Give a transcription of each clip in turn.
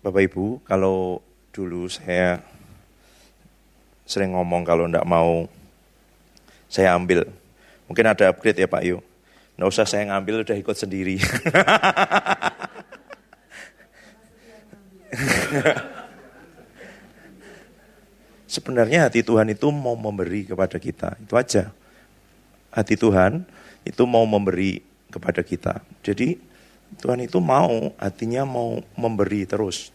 Bapak Ibu, kalau dulu saya sering ngomong kalau enggak mau saya ambil. Mungkin ada upgrade ya Pak Yu. Nggak usah saya ngambil, udah ikut sendiri. Sebenarnya hati Tuhan itu mau memberi kepada kita, itu aja. Hati Tuhan itu mau memberi kepada kita. Jadi Tuhan itu mau, hatinya mau memberi terus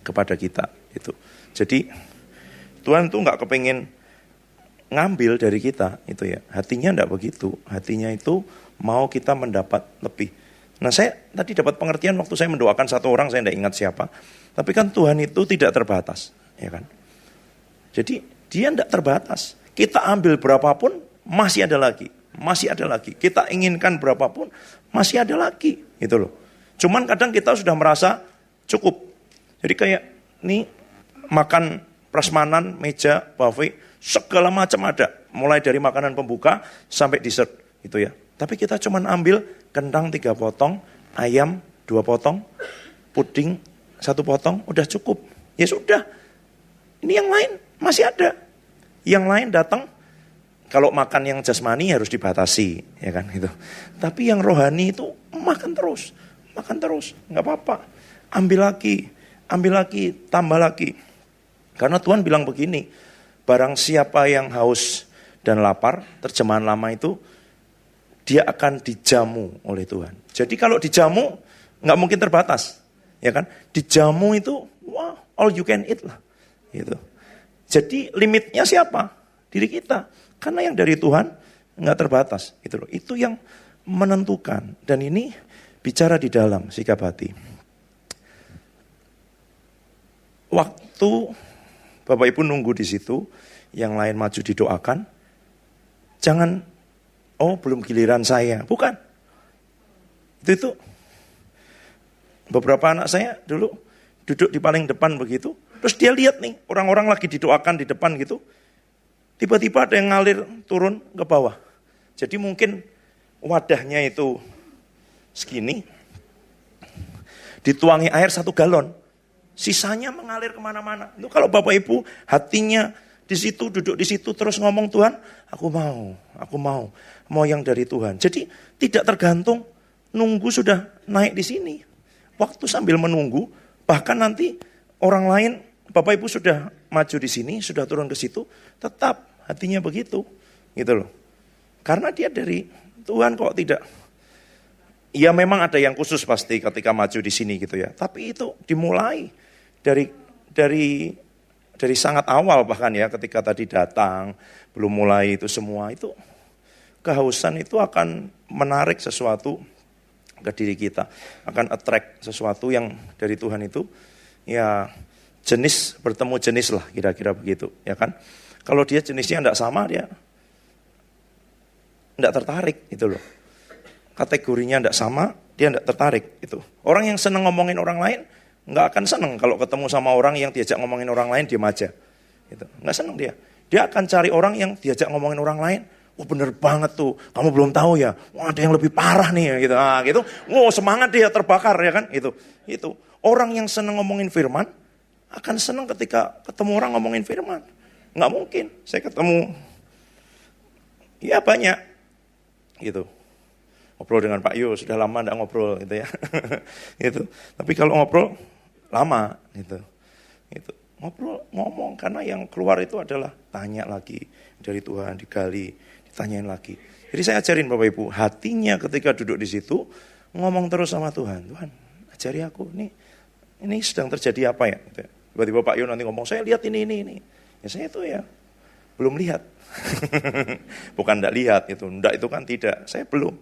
kepada kita. Itu. Jadi Tuhan itu nggak kepingin ngambil dari kita, itu ya. Hatinya enggak begitu. Hatinya itu mau kita mendapat lebih. Nah saya tadi dapat pengertian waktu saya mendoakan satu orang, saya enggak ingat siapa. Tapi kan Tuhan itu tidak terbatas, ya kan. Jadi dia enggak terbatas. Kita ambil berapapun masih ada lagi, masih ada lagi. Kita inginkan berapapun masih ada lagi, gitu loh. Cuman kadang kita sudah merasa cukup. Jadi kayak nih makan prasmanan, meja, buffet, segala macam ada. Mulai dari makanan pembuka sampai dessert, gitu ya. Tapi kita cuman ambil kentang 3 potong, ayam 2 potong, puding 1 potong, udah cukup. Ya sudah. Ini yang lain masih ada. Yang lain datang, kalau makan yang jasmani harus dibatasi, ya kan gitu. Tapi yang rohani itu makan terus, nggak apa-apa. Ambil lagi, tambah lagi. Karena Tuhan bilang begini, barang siapa yang haus dan lapar, terjemahan lama itu, dia akan dijamu oleh Tuhan. Jadi kalau dijamu, nggak mungkin terbatas, ya kan? Dijamu itu, wah, all you can eat lah, gitu. Jadi limitnya siapa? Diri kita. Karena yang dari Tuhan nggak terbatas, gitu loh. Itu yang menentukan. Dan ini bicara di dalam sikap hati. Waktu Bapak Ibu nunggu di situ, yang lain maju didoakan, jangan, oh belum giliran saya, bukan. Itu beberapa anak saya dulu duduk di paling depan begitu, terus dia lihat nih orang-orang lagi didoakan di depan gitu, tiba-tiba ada yang ngalir turun ke bawah. Jadi mungkin wadahnya itu segini, dituangi air 1 galon. Sisanya mengalir kemana-mana. Itu kalau Bapak Ibu hatinya di situ, duduk di situ terus ngomong, Tuhan, aku mau yang dari Tuhan. Jadi tidak tergantung nunggu sudah naik di sini. Waktu sambil menunggu, bahkan nanti orang lain, Bapak Ibu sudah maju di sini, sudah turun ke situ, tetap hatinya begitu, gitu loh. Karena dia dari Tuhan kok tidak. Ya memang ada yang khusus pasti ketika maju di sini gitu ya. Tapi itu dimulai dari sangat awal bahkan ya, ketika tadi datang, belum mulai itu semua itu, kehausan itu akan menarik sesuatu ke diri kita, akan attract sesuatu yang dari Tuhan itu, ya jenis bertemu jenis lah kira-kira begitu, ya kan? Kalau dia jenisnya enggak sama, dia enggak tertarik gitu loh. Kategorinya enggak sama, dia enggak tertarik itu. Orang yang senang ngomongin orang lain enggak akan senang kalau ketemu sama orang yang diajak ngomongin orang lain diam aja. Gitu. Enggak senang dia. Dia akan cari orang yang diajak ngomongin orang lain. Oh bener banget tuh, kamu belum tahu ya. Wah ada yang lebih parah nih gitu. Nah, gitu. Wow semangat dia terbakar ya kan. Itu. Orang yang senang ngomongin firman akan senang ketika ketemu orang ngomongin firman. Enggak mungkin. Saya ketemu ya banyak gitu. Ngobrol dengan Pak Yu, sudah lama enggak ngobrol gitu ya. Gitu. Tapi kalau ngobrol lama gitu. Gitu. Ngobrol, ngomong karena yang keluar itu adalah tanya lagi dari Tuhan, digali, ditanyain lagi. Jadi saya ajarin Bapak Ibu, hatinya ketika duduk di situ ngomong terus sama Tuhan. Tuhan, ajari aku ini sedang terjadi apa ya? Gitu. Tiba-tiba Pak Yu nanti ngomong, saya lihat ini. Ya saya itu ya belum lihat. Bukan enggak lihat itu, enggak itu kan tidak, saya belum.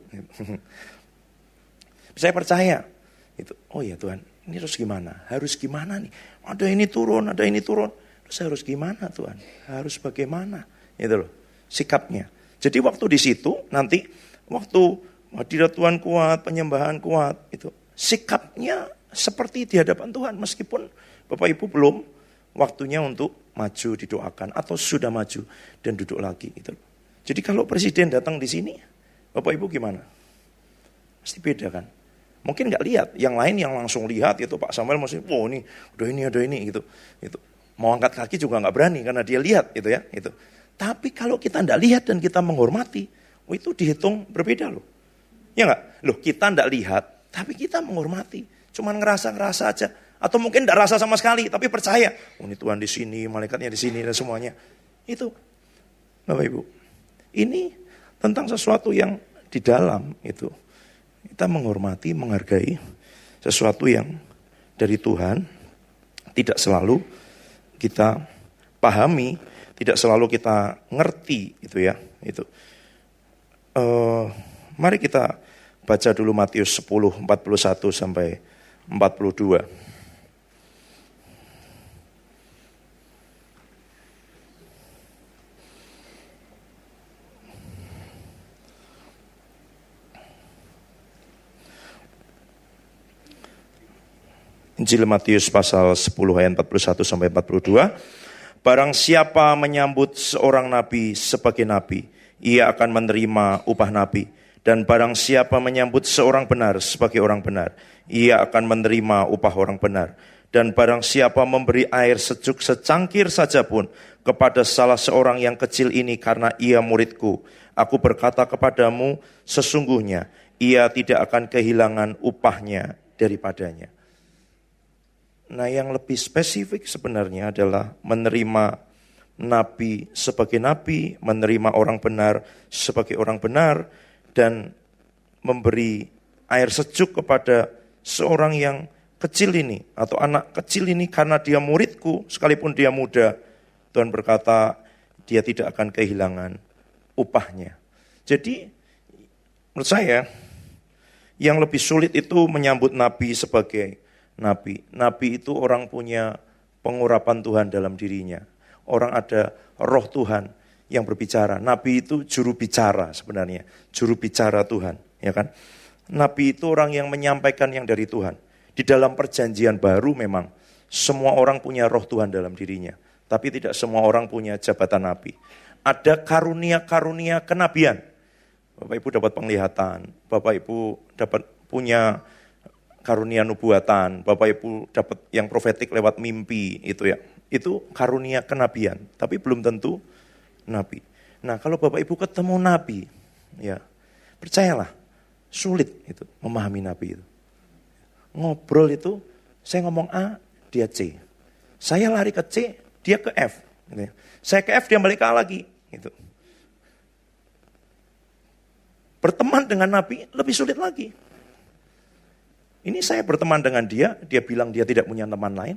Saya percaya. Itu. Oh ya Tuhan, ini harus gimana? Harus gimana nih? Ada ini turun. Terus harus gimana Tuhan? Harus bagaimana? Itu loh, sikapnya. Jadi waktu di situ nanti waktu hadirat Tuhan kuat, penyembahan kuat, itu sikapnya seperti di hadapan Tuhan meskipun Bapak Ibu belum waktunya untuk maju didoakan atau sudah maju dan duduk lagi gitu. Jadi kalau presiden datang di sini, Bapak Ibu gimana? Pasti beda kan? Mungkin nggak lihat, yang lain yang langsung lihat itu Pak Samuel mesti, ini, ada ini gitu. Itu. Mau angkat kaki juga nggak berani karena dia lihat gitu ya. Itu. Tapi kalau kita nggak lihat dan kita menghormati, itu dihitung berbeda loh. Ya nggak? Loh kita nggak lihat, tapi kita menghormati. Cuman ngerasa-ngerasa aja. Atau mungkin nggak rasa sama sekali, tapi percaya. Ini Tuhan di sini, malaikatnya di sini dan semuanya. Itu, Bapak Ibu. Ini tentang sesuatu yang di dalam itu. Kita menghormati, menghargai sesuatu yang dari Tuhan. Tidak selalu kita pahami, tidak selalu kita ngerti itu ya. Itu. Mari kita baca dulu Matius 10, 41 sampai 42. Injil Matius pasal 10 ayat 41 sampai 42. Barang siapa menyambut seorang nabi sebagai nabi, ia akan menerima upah nabi. Dan barang siapa menyambut seorang benar sebagai orang benar, ia akan menerima upah orang benar. Dan barang siapa memberi air sejuk secangkir saja pun kepada salah seorang yang kecil ini karena ia muridku, aku berkata kepadamu, sesungguhnya ia tidak akan kehilangan upahnya daripadanya. Nah, yang lebih spesifik sebenarnya adalah menerima nabi sebagai nabi, menerima orang benar sebagai orang benar, dan memberi air sejuk kepada seorang yang kecil ini, atau anak kecil ini karena dia muridku, sekalipun dia muda. Tuhan berkata, dia tidak akan kehilangan upahnya. Jadi, menurut saya, yang lebih sulit itu menyambut nabi sebagai nabi. Nabi itu orang punya pengurapan Tuhan dalam dirinya. Orang ada roh Tuhan yang berbicara. Nabi itu juru bicara sebenarnya. Juru bicara Tuhan. Ya kan? Nabi itu orang yang menyampaikan yang dari Tuhan. Di dalam perjanjian baru memang semua orang punya roh Tuhan dalam dirinya. Tapi tidak semua orang punya jabatan nabi. Ada karunia-karunia kenabian. Bapak Ibu dapat penglihatan. Bapak Ibu dapat punya karunia nubuatan, Bapak Ibu dapat yang profetik lewat mimpi itu ya. Itu karunia kenabian, tapi belum tentu nabi. Nah, kalau Bapak Ibu ketemu nabi, ya percayalah sulit itu memahami nabi itu. Ngobrol itu saya ngomong A, dia C. Saya lari ke C, dia ke F gitu ya. Saya ke F, dia balik ke A lagi gitu. Berteman dengan nabi lebih sulit lagi. Ini saya berteman dengan dia bilang dia tidak punya teman lain.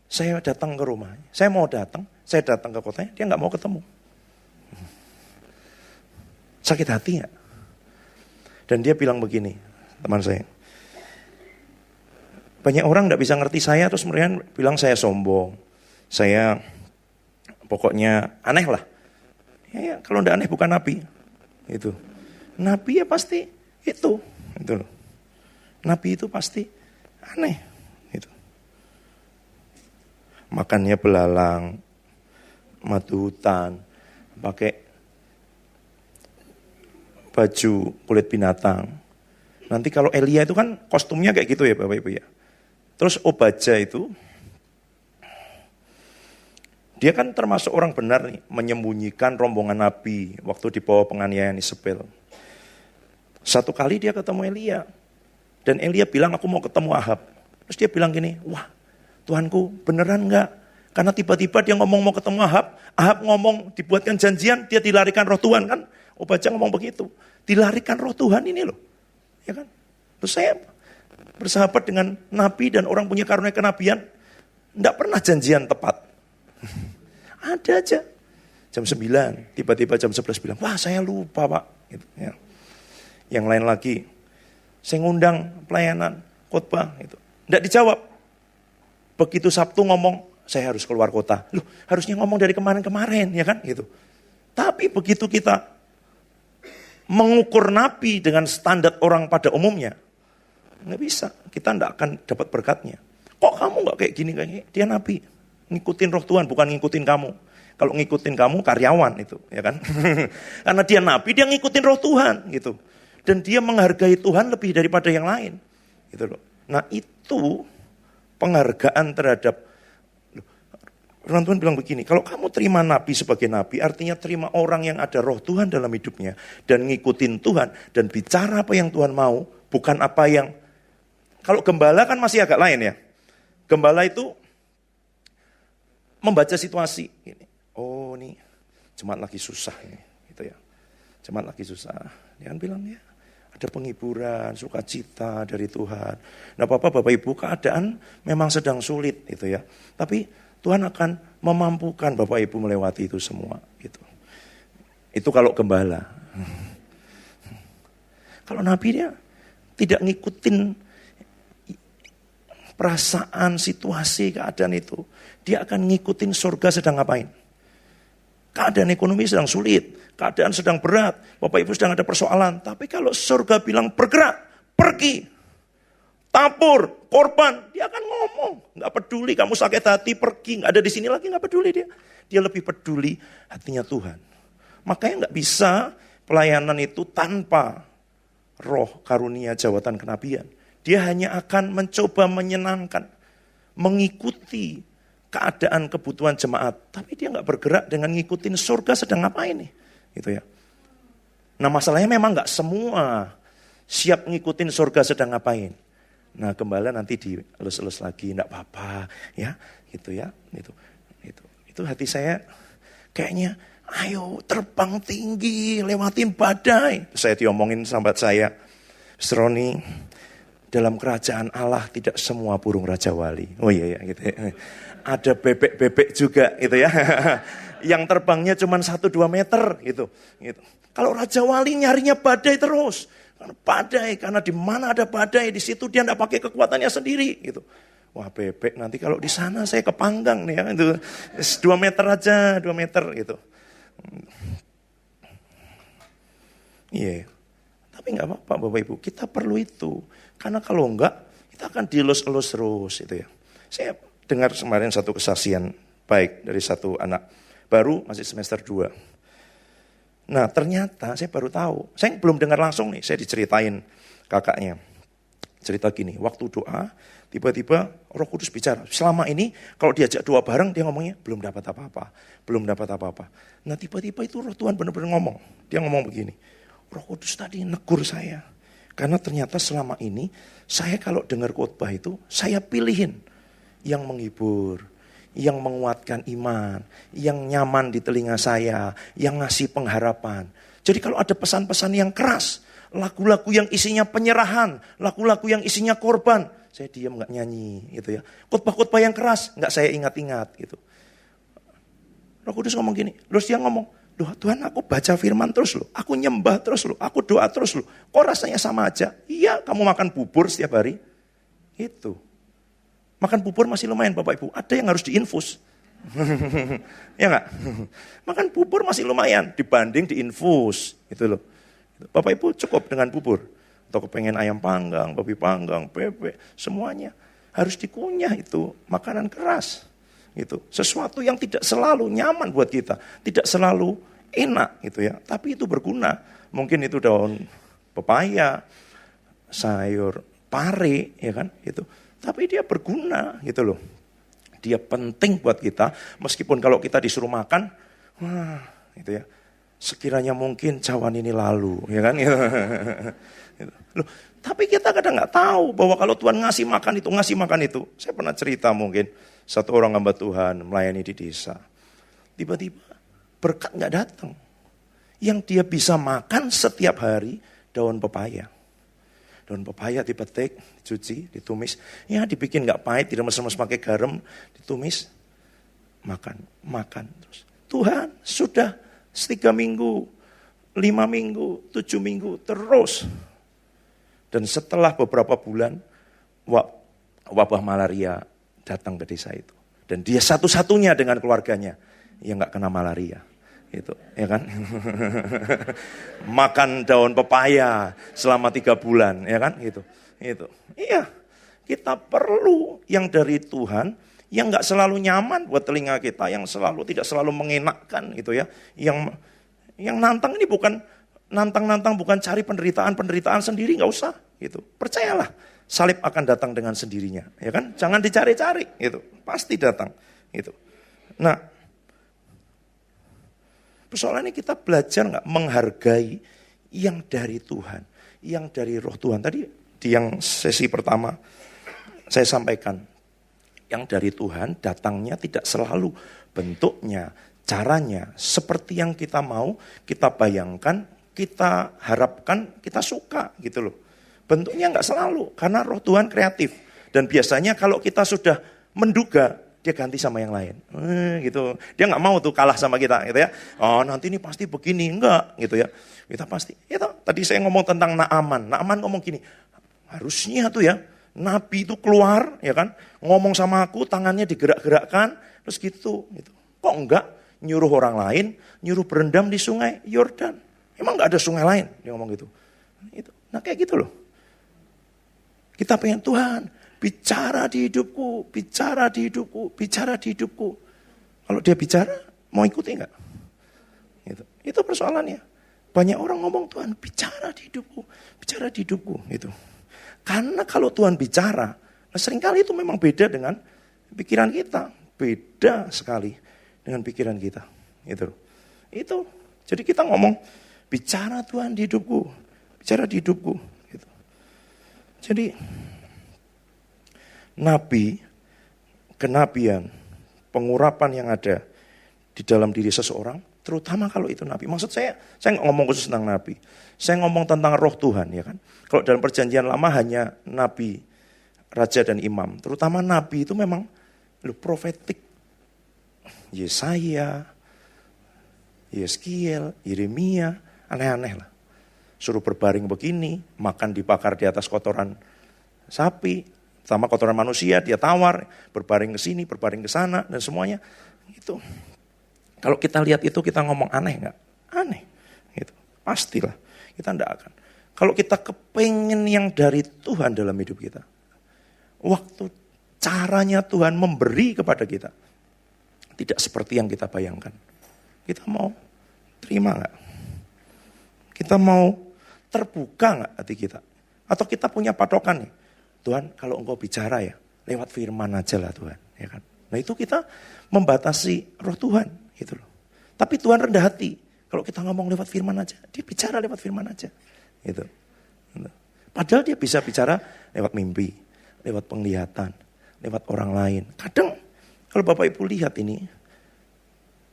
Saya datang ke rumahnya, saya datang ke kotanya, dia nggak mau ketemu. Sakit hati nggak? Dan dia bilang begini, teman saya. Banyak orang nggak bisa ngerti saya, terus mereka bilang saya sombong. Saya pokoknya aneh lah. Ya, kalau nggak aneh bukan nabi. Itu. Nabi ya pasti itu loh. Nabi itu pasti aneh. Gitu. Makannya belalang, madu hutan, pakai baju kulit binatang. Nanti kalau Elia itu kan kostumnya kayak gitu ya Bapak Ibu ya. Terus Obadja itu, dia kan termasuk orang benar nih, menyembunyikan rombongan Nabi waktu di bawah penganiayaan Isabel. Satu kali dia ketemu Elia. Dan Elia bilang, aku mau ketemu Ahab. Terus dia bilang gini, wah Tuhanku beneran enggak? Karena tiba-tiba dia ngomong mau ketemu Ahab. Ahab ngomong dibuatkan janjian, dia dilarikan roh Tuhan kan. Obadja ngomong begitu. Dilarikan roh Tuhan ini loh. Ya kan? Terus saya bersahabat dengan Nabi dan orang punya karunia kenabian. Enggak pernah janjian tepat. Ada aja. Jam 9, tiba-tiba jam 11 bilang, wah saya lupa Pak. Gitu, ya. Yang lain lagi, saya ngundang pelayanan, khotbah, gitu. Nggak dijawab. Begitu Sabtu ngomong, saya harus keluar kota. Loh, harusnya ngomong dari kemarin-kemarin, ya kan? Gitu. Tapi begitu kita mengukur nabi dengan standar orang pada umumnya, nggak bisa. Kita nggak akan dapat berkatnya. Kok kamu nggak kayak gini? Dia nabi. Ngikutin roh Tuhan, bukan ngikutin kamu. Kalau ngikutin kamu, karyawan itu, ya kan? Karena dia nabi, dia ngikutin roh Tuhan, gitu. Dan dia menghargai Tuhan lebih daripada yang lain. Gitu loh. Nah itu penghargaan terhadap, firman Tuhan bilang begini, kalau kamu terima nabi sebagai nabi, artinya terima orang yang ada roh Tuhan dalam hidupnya, dan ngikutin Tuhan, dan bicara apa yang Tuhan mau, bukan apa yang, kalau gembala kan masih agak lain ya. Gembala itu membaca situasi. Oh ini jemaat lagi susah ini, gitu ya. Jemaat lagi susah. Dia kan bilang ya, ada penghiburan, sukacita dari Tuhan. Nah Bapak Ibu, keadaan memang sedang sulit gitu ya. Tapi Tuhan akan memampukan Bapak Ibu melewati itu semua. Gitu. Itu kalau gembala. Kalau Nabi dia tidak ngikutin perasaan, situasi, keadaan itu. Dia akan ngikutin surga sedang ngapain. Keadaan ekonomi sedang sulit, keadaan sedang berat, Bapak Ibu sedang ada persoalan. Tapi kalau surga bilang bergerak, pergi, tabur, korban, dia akan ngomong. Gak peduli kamu sakit hati, pergi, gak ada di sini lagi, gak peduli dia. Dia lebih peduli hatinya Tuhan. Makanya gak bisa pelayanan itu tanpa roh karunia jawatan kenabian. Dia hanya akan mencoba menyenangkan, mengikuti keadaan kebutuhan jemaat. Tapi dia gak bergerak dengan ngikutin surga sedang ngapain nih. Gitu ya. Nah masalahnya memang gak semua siap ngikutin surga sedang ngapain. Nah gembala nanti dielus-elus lagi, gak apa-apa ya. Gitu ya. Itu hati saya kayaknya, ayo terbang tinggi, lewatin badai. Saya diomongin sahabat saya, Roni, dalam kerajaan Allah tidak semua burung Raja Wali. Oh iya gitu ya. Ada bebek-bebek juga gitu ya. Yang terbangnya cuma 1-2 meter gitu. Kalau Raja Wali nyarinya badai terus. Badai, karena di mana ada badai, di situ dia tidak pakai kekuatannya sendiri gitu. Wah bebek nanti kalau di sana saya kepanggang nih ya. Itu 2 meter aja, 2 meter gitu. Iya. Tapi nggak apa-apa Bapak Ibu, kita perlu itu. Karena kalau enggak, kita akan dilus-elus terus itu ya. Saya dengar kemarin satu kesaksian baik dari satu anak baru masih semester 2. Nah ternyata saya baru tahu, saya belum dengar langsung nih, saya diceritain kakaknya. Cerita gini, waktu doa tiba-tiba Roh Kudus bicara. Selama ini kalau diajak doa bareng dia ngomongnya belum dapat apa-apa, belum dapat apa-apa. Nah tiba-tiba itu Roh Tuhan benar-benar ngomong. Dia ngomong begini, Roh Kudus tadi negur saya. Karena ternyata selama ini saya kalau dengar khotbah itu saya pilihin yang menghibur, yang menguatkan iman, yang nyaman di telinga saya, yang ngasih pengharapan. Jadi kalau ada pesan-pesan yang keras, lagu-lagu yang isinya penyerahan, lagu-lagu yang isinya korban, saya diam nggak nyanyi gitu ya. Khotbah-khotbah yang keras nggak saya ingat-ingat gitu. Roh Kudus ngomong gini, terus dia ngomong, "Loh Tuhan, aku baca firman terus loh, aku nyembah terus loh, aku doa terus loh. Kok rasanya sama aja?" Iya, kamu makan bubur setiap hari. Itu. Makan bubur masih lumayan Bapak Ibu, ada yang harus diinfus. Ya enggak? Makan bubur masih lumayan dibanding diinfus, gitu loh. Bapak Ibu cukup dengan bubur. Atau kepengen ayam panggang, babi panggang, bebek, semuanya harus dikunyah itu, makanan keras. Gitu. Sesuatu yang tidak selalu nyaman buat kita, tidak selalu enak gitu ya, tapi itu berguna. Mungkin itu daun pepaya, sayur pare, ya kan, gitu. Tapi dia berguna gitu loh. Dia penting buat kita, meskipun kalau kita disuruh makan, wah, gitu ya. Sekiranya mungkin cawan ini lalu, ya kan? Gitu. Loh, tapi kita kadang nggak tahu bahwa kalau Tuhan ngasih makan itu. Saya pernah cerita mungkin, satu orang hamba Tuhan melayani di desa. Tiba-tiba berkat nggak datang. Yang dia bisa makan setiap hari daun pepaya. Daun pepaya dipetik, dicuci, ditumis. Ya dibikin nggak pahit, diremes-remes pakai garam, ditumis. Makan terus. Tuhan sudah 3 minggu, 5 minggu, 7 minggu terus. Dan setelah beberapa bulan, wabah malaria datang ke desa itu. Dan dia satu-satunya dengan keluarganya yang nggak kena malaria. Itu, ya kan? Makan daun pepaya selama 3 bulan, ya kan? Gitu. Iya, kita perlu yang dari Tuhan, yang nggak selalu nyaman buat telinga kita, yang tidak selalu mengenakkan, gitu ya. Yang nantang ini bukan nantang bukan cari penderitaan sendiri, nggak usah, gitu. Percayalah, salib akan datang dengan sendirinya, ya kan? Jangan dicari-cari, gitu. Pasti datang, gitu. Nah, persoalannya kita belajar nggak menghargai yang dari Tuhan, yang dari Roh Tuhan. Tadi di yang sesi pertama saya sampaikan, yang dari Tuhan datangnya tidak selalu bentuknya, caranya seperti yang kita mau, kita bayangkan, kita harapkan, kita suka gitu loh. Bentuknya nggak selalu, karena Roh Tuhan kreatif. Dan biasanya kalau kita sudah menduga, dia ganti sama yang lain. Gitu. Dia nggak mau tuh kalah sama kita gitu ya. Oh nanti ini pasti begini, enggak gitu ya. Kita pasti. Itu tadi saya ngomong tentang Naaman. Naaman ngomong gini, harusnya tuh ya, Nabi itu keluar ya kan, ngomong sama aku, tangannya digerak-gerakkan, terus gitu. Kok enggak? Nyuruh orang lain, nyuruh berendam di sungai Yordan. Emang nggak ada sungai lain? Dia ngomong gitu. Nah kayak gitu loh. Kita pengen Tuhan, bicara di hidupku, bicara di hidupku, bicara di hidupku. Kalau dia bicara, mau ikuti enggak? Itu persoalannya. Banyak orang ngomong Tuhan, bicara di hidupku, bicara di hidupku. Gitu. Karena kalau Tuhan bicara, nah seringkali itu memang beda dengan pikiran kita. Beda sekali dengan pikiran kita. Itu. Jadi kita ngomong, bicara Tuhan di hidupku, bicara di hidupku. Gitu. Jadi, nabi, kenabian, pengurapan yang ada di dalam diri seseorang, terutama kalau itu nabi. Maksud saya nggak ngomong khusus tentang nabi. Saya ngomong tentang Roh Tuhan, ya kan. Kalau dalam perjanjian lama hanya nabi, raja dan imam. Terutama nabi itu memang profetik. Yesaya, Yeskiel, Yeremia, aneh-aneh lah. Suruh berbaring begini, makan dibakar di atas kotoran sapi, sama kotoran manusia, dia tawar, berbaring ke sini, berbaring ke sana, dan semuanya. Itu. Kalau kita lihat itu, kita ngomong aneh nggak? Aneh. Gitu. Pastilah, kita enggak akan. Kalau kita kepengen yang dari Tuhan dalam hidup kita, waktu caranya Tuhan memberi kepada kita, tidak seperti yang kita bayangkan. Kita mau terima nggak? Kita mau terbuka nggak hati kita? Atau kita punya patokan nih, Tuhan kalau engkau bicara ya, lewat firman aja lah Tuhan. Ya kan? Nah itu kita membatasi Roh Tuhan. Gitu loh. Tapi Tuhan rendah hati. Kalau kita ngomong lewat firman aja, dia bicara lewat firman aja. Gitu. Padahal dia bisa bicara lewat mimpi, lewat penglihatan, lewat orang lain. Kadang kalau Bapak Ibu lihat ini,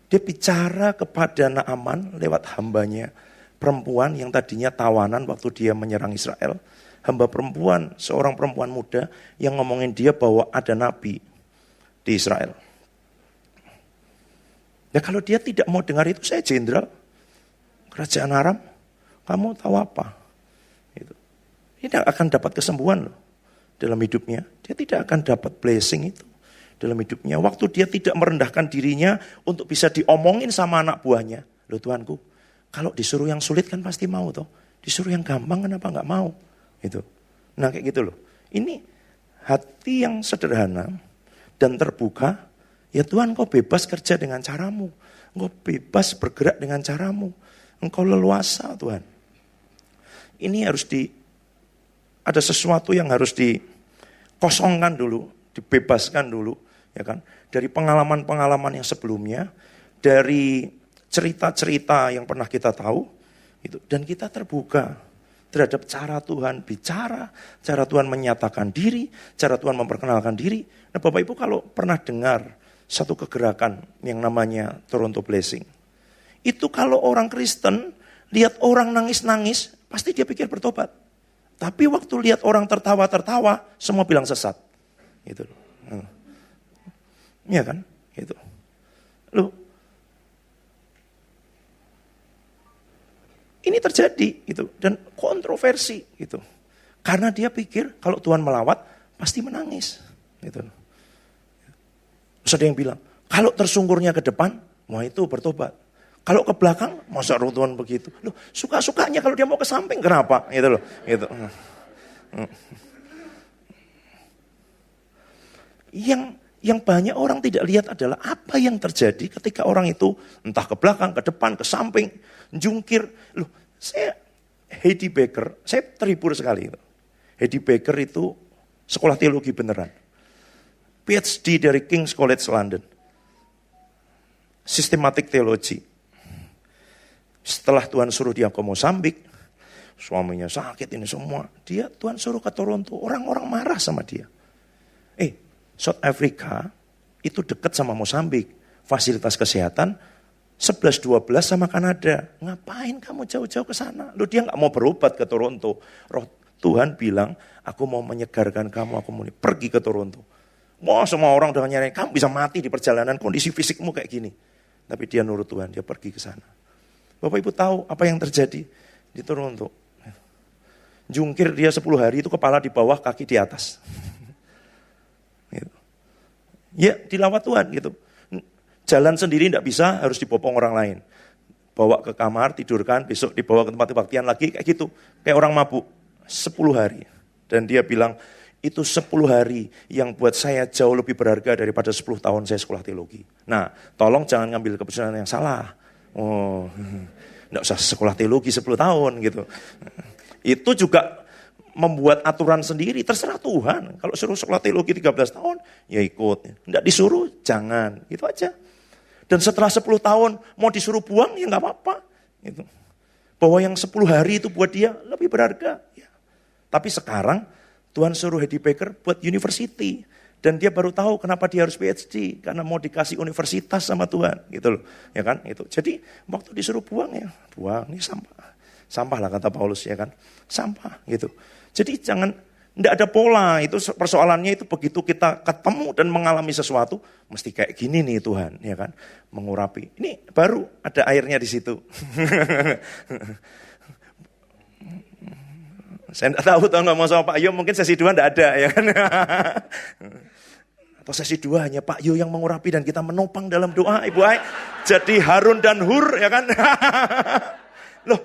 dia bicara kepada Naaman lewat hambanya, perempuan yang tadinya tawanan waktu dia menyerang Israel. Hamba perempuan, seorang perempuan muda yang ngomongin dia bahwa ada nabi di Israel. Ya kalau dia tidak mau dengar itu, saya jenderal kerajaan Aram, kamu tahu apa? Gitu. Dia tidak akan dapat kesembuhan loh dalam hidupnya. Dia tidak akan dapat blessing itu dalam hidupnya. Waktu dia tidak merendahkan dirinya untuk bisa diomongin sama anak buahnya. Loh Tuanku, kalau disuruh yang sulit kan pasti mau toh. Disuruh yang gampang kenapa nggak mau? Gitu. Nah kayak gitu loh. Ini hati yang sederhana dan terbuka. Ya Tuhan, engkau bebas kerja dengan caramu. Engkau bebas bergerak dengan caramu. Engkau leluasa Tuhan. Ini harus ada sesuatu yang harus dikosongkan dulu, dibebaskan dulu. Ya kan? Dari pengalaman-pengalaman yang sebelumnya, dari cerita-cerita yang pernah kita tahu, gitu. Dan kita terbuka terhadap cara Tuhan bicara, cara Tuhan menyatakan diri, cara Tuhan memperkenalkan diri. Nah Bapak Ibu kalau pernah dengar satu kegerakan yang namanya Toronto Blessing. Itu kalau orang Kristen lihat orang nangis-nangis, pasti dia pikir bertobat. Tapi waktu lihat orang tertawa-tertawa, semua bilang sesat. Gitu. Iya kan? Gitu. Loh. Ini terjadi gitu dan kontroversi gitu. Karena dia pikir kalau Tuhan melawat pasti menangis gitu. Terus ada yang bilang, kalau tersungkurnya ke depan, wah itu bertobat. Kalau ke belakang, masa Roh Tuhan begitu? Loh, suka-sukanya kalau dia mau ke samping, kenapa? Gitu loh. Gitu. Yang banyak orang tidak lihat adalah apa yang terjadi ketika orang itu entah ke belakang, ke depan, ke samping, jungkir. Loh, Heidi Baker, saya terhibur sekali. Heidi Baker itu Sekolah teologi beneran. PhD dari King's College London. Systematic Theology. Setelah Tuhan suruh dia ke Mozambik, suaminya sakit ini semua. Tuhan suruh ke Toronto, orang-orang marah sama dia. South Africa itu dekat sama Mozambik. Fasilitas kesehatan 11-12 sama Kanada. Ngapain kamu jauh-jauh ke sana? Loh, dia gak mau berobat ke Toronto. Roh Tuhan bilang, aku mau menyegarkan kamu, aku mau pergi ke Toronto. Wah, semua orang udah nyari, kamu bisa mati di perjalanan, kondisi fisikmu kayak gini. Tapi dia nurut Tuhan, dia pergi ke sana. Bapak Ibu tahu apa yang terjadi di Toronto? Jungkir dia 10 hari itu kepala di bawah, kaki di atas. Ya, dilawat Tuhan gitu. Jalan sendiri tidak bisa, harus dibopong orang lain. Bawa ke kamar, tidurkan, besok dibawa ke tempat kebaktian lagi, kayak gitu. Kayak orang mabuk, 10 hari. Dan dia bilang, itu 10 hari yang buat saya jauh lebih berharga daripada 10 tahun saya sekolah teologi. Nah, tolong jangan ngambil keputusan yang salah. Oh, enggak usah sekolah teologi 10 tahun gitu. Itu juga membuat aturan sendiri, terserah Tuhan. Kalau suruh sekolah teologi 13 tahun, ya ikut. Enggak disuruh, jangan. Gitu aja. Dan setelah 10 tahun mau disuruh buang, ya enggak apa-apa. Gitu. Bahwa yang 10 hari itu buat dia lebih berharga. Ya. Tapi sekarang Tuhan suruh Heidi Baker buat university. Dan dia baru tahu kenapa dia harus PhD. Karena mau dikasih universitas sama Tuhan. Gitu loh. Ya kan? Itu. Jadi waktu disuruh buang ya, buang. Ini sampah. Sampah lah kata Paulus ya kan. Sampah gitu. Jadi jangan, enggak ada pola. Itu persoalannya itu begitu kita ketemu dan mengalami sesuatu. Mesti kayak gini nih Tuhan. Ya kan? Mengurapi. Ini baru ada airnya di situ. Saya enggak tahu ngomong sama Pak Yo, mungkin sesi 2 enggak ada ya kan. Atau sesi 2 hanya Pak Yo yang mengurapi dan kita menopang dalam doa, Ibu Ai. Jadi Harun dan Hur ya kan. Loh,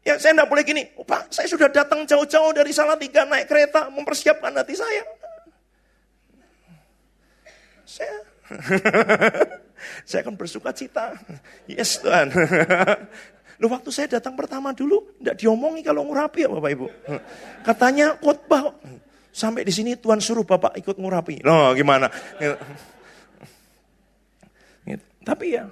ya saya enggak boleh gini, Pak saya sudah datang jauh-jauh dari Salatiga naik kereta mempersiapkan hati saya. Saya akan bersuka cita. Yes Tuhan. Loh, waktu saya datang pertama dulu, enggak diomongi kalau ngurapi ya Bapak Ibu. Katanya khotbah. Sampai di sini Tuhan suruh Bapak ikut ngurapi. Loh gimana? Gitu. Tapi ya,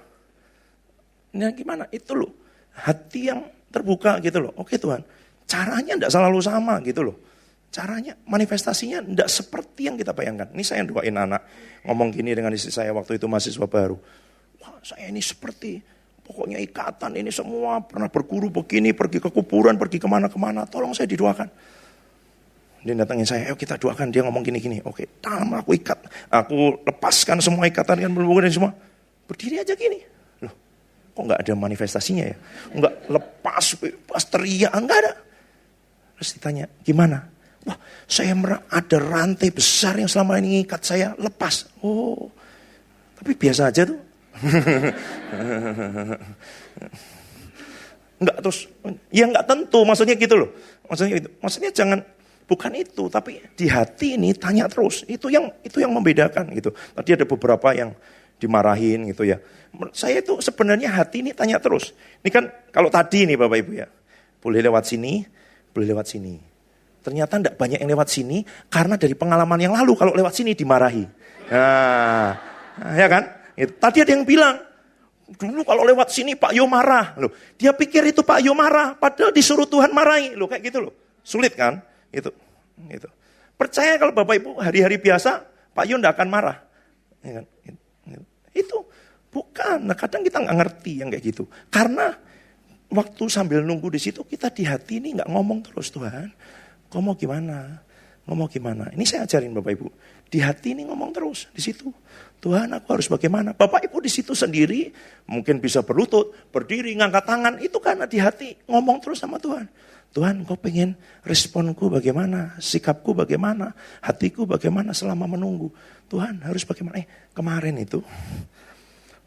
gimana? Itu loh, hati yang terbuka gitu loh. Oke Tuhan, caranya enggak selalu sama gitu loh. Caranya, manifestasinya enggak seperti yang kita bayangkan. Ini saya doain anak, ngomong gini dengan istri saya waktu itu mahasiswa baru. Wah saya ini seperti... Pokoknya ikatan ini semua, pernah berguru begini, pergi ke kuburan, pergi kemana-kemana, tolong saya didoakan. Dia datangin saya, ayo kita doakan, dia ngomong gini-gini. Oke, dalam aku ikat, aku lepaskan semua ikatan yang berhubungan dan semua. Berdiri aja gini. Loh, kok gak ada manifestasinya ya? Enggak lepas teriak, enggak ada. Terus ditanya, gimana? Wah, saya ada rantai besar yang selama ini ikat saya, lepas. Oh, tapi biasa aja tuh. Enggak terus, ya enggak tentu, maksudnya gitu loh. Maksudnya jangan, bukan itu, tapi di hati ini tanya terus. Itu yang membedakan gitu. Tadi ada beberapa yang dimarahin gitu ya. Saya itu sebenarnya hati ini tanya terus. Ini kan kalau tadi nih Bapak Ibu ya, boleh lewat sini, boleh lewat sini. Ternyata enggak banyak yang lewat sini karena dari pengalaman yang lalu kalau lewat sini dimarahi. Nah, ya kan? Tadi ada yang bilang, dulu kalau lewat sini Pak Yo marah. Loh, dia pikir itu Pak Yo marah, padahal disuruh Tuhan marahi. Loh, kayak gitu loh. Sulit kan? Itu. Percaya kalau Bapak Ibu hari-hari biasa, Pak Yo enggak akan marah. Ya kan? Itu bukan. Nah, kadang kita nggak ngerti yang kayak gitu. Karena waktu sambil nunggu di situ, kita di hati ini nggak ngomong terus, Tuhan, kau mau gimana? Ngomong gimana? Ini saya ajarin Bapak Ibu. Di hati ini ngomong terus di situ. Tuhan, aku harus bagaimana? Bapak Ibu di situ sendiri mungkin bisa berlutut, berdiri, ngangkat tangan. Itu karena di hati ngomong terus sama Tuhan. Tuhan, kau pengen responku bagaimana? Sikapku bagaimana? Hatiku bagaimana selama menunggu? Tuhan, harus bagaimana? Kemarin itu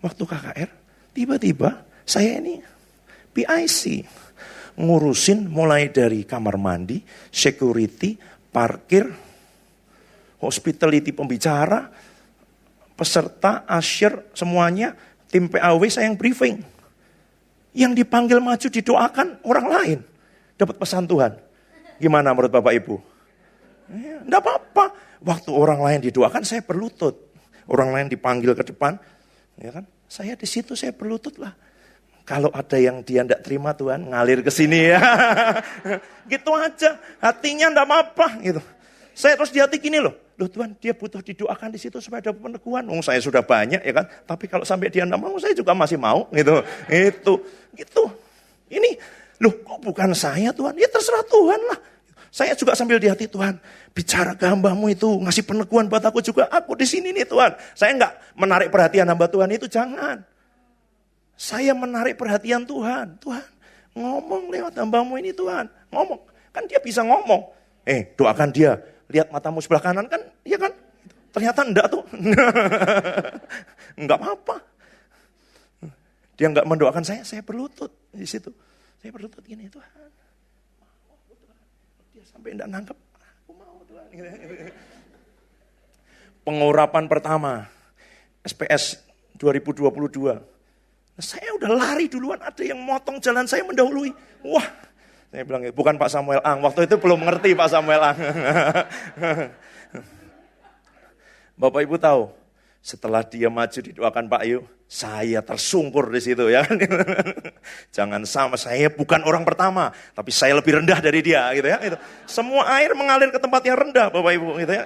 waktu KKR, tiba-tiba saya ini PIC ngurusin mulai dari kamar mandi, security, parkir, hospitality pembicara, peserta, usher, semuanya, tim PAW saya yang briefing. Yang dipanggil maju didoakan orang lain. Dapat pesan Tuhan. Gimana menurut Bapak Ibu? Enggak apa-apa. Waktu orang lain didoakan, saya berlutut. Orang lain dipanggil ke depan, ya kan? Saya di situ saya berlutut lah. Kalau ada yang dia enggak terima Tuhan, ngalir ke sini ya. Gitu aja. Hatinya enggak apa-apa gitu. Saya terus di hati gini loh Tuhan dia butuh didoakan di situ supaya ada peneguhan. Saya sudah banyak ya kan. Tapi kalau sampai dia enggak mau, saya juga masih mau gitu. Gitu. Ini kok bukan saya Tuhan? Ya terserah Tuhan lah. Saya juga sambil di hati Tuhan, bicara ke hambamu itu, ngasih peneguhan buat aku juga. Aku di sini nih Tuhan. Saya enggak menarik perhatian hamba Tuhan itu, jangan. Saya menarik perhatian Tuhan. Tuhan, ngomong lewat hambamu ini Tuhan. Ngomong, kan dia bisa ngomong. Doakan dia. Lihat matamu sebelah kanan kan, iya kan? Ternyata enggak tuh. Enggak apa-apa. Dia enggak mendoakan saya berlutut di situ. Saya berlutut gini, Tuhan. Dia sampai enggak nangkep, aku mau Tuhan. Pengurapan pertama, SPS 2022. Saya udah lari duluan, ada yang motong jalan saya mendahului. Wah, saya bilang, bukan Pak Samuel Ang. Waktu itu belum mengerti Pak Samuel Ang. Bapak Ibu tahu, setelah dia maju didoakan Pak Yu, saya tersungkur di situ ya. Jangan sama, saya bukan orang pertama, tapi saya lebih rendah dari dia gitu ya. Semua air mengalir ke tempat yang rendah Bapak Ibu gitu ya.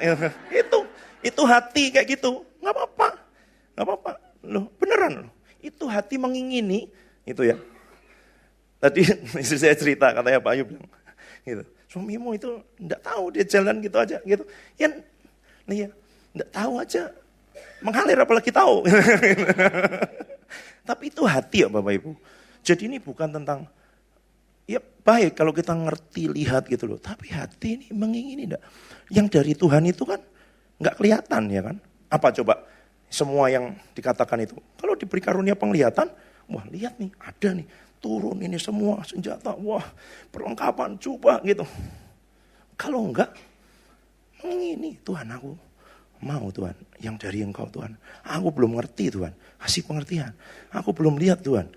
Itu hati kayak gitu, nggak apa-apa. Loh, beneran loh. Itu hati mengingini itu ya. Tadi istri saya cerita, katanya Pak Ayub bilang, gitu. Suamimu itu enggak tahu, dia jalan gitu aja, gitu. Ya, enggak tahu aja, mengalir apalagi tahu. Tapi itu hati ya Bapak Ibu. Jadi ini bukan tentang, ya baik kalau kita ngerti, lihat gitu loh. Tapi hati ini mengingini enggak. Yang dari Tuhan itu kan enggak kelihatan ya kan. Apa coba semua yang dikatakan itu. Kalau diberi karunia penglihatan, wah lihat nih, ada nih. Turun ini semua senjata, wah perlengkapan, coba gitu. Kalau enggak, ini Tuhan aku mau Tuhan, yang dari Engkau Tuhan. Aku belum ngerti Tuhan, kasih pengertian. Aku belum lihat Tuhan,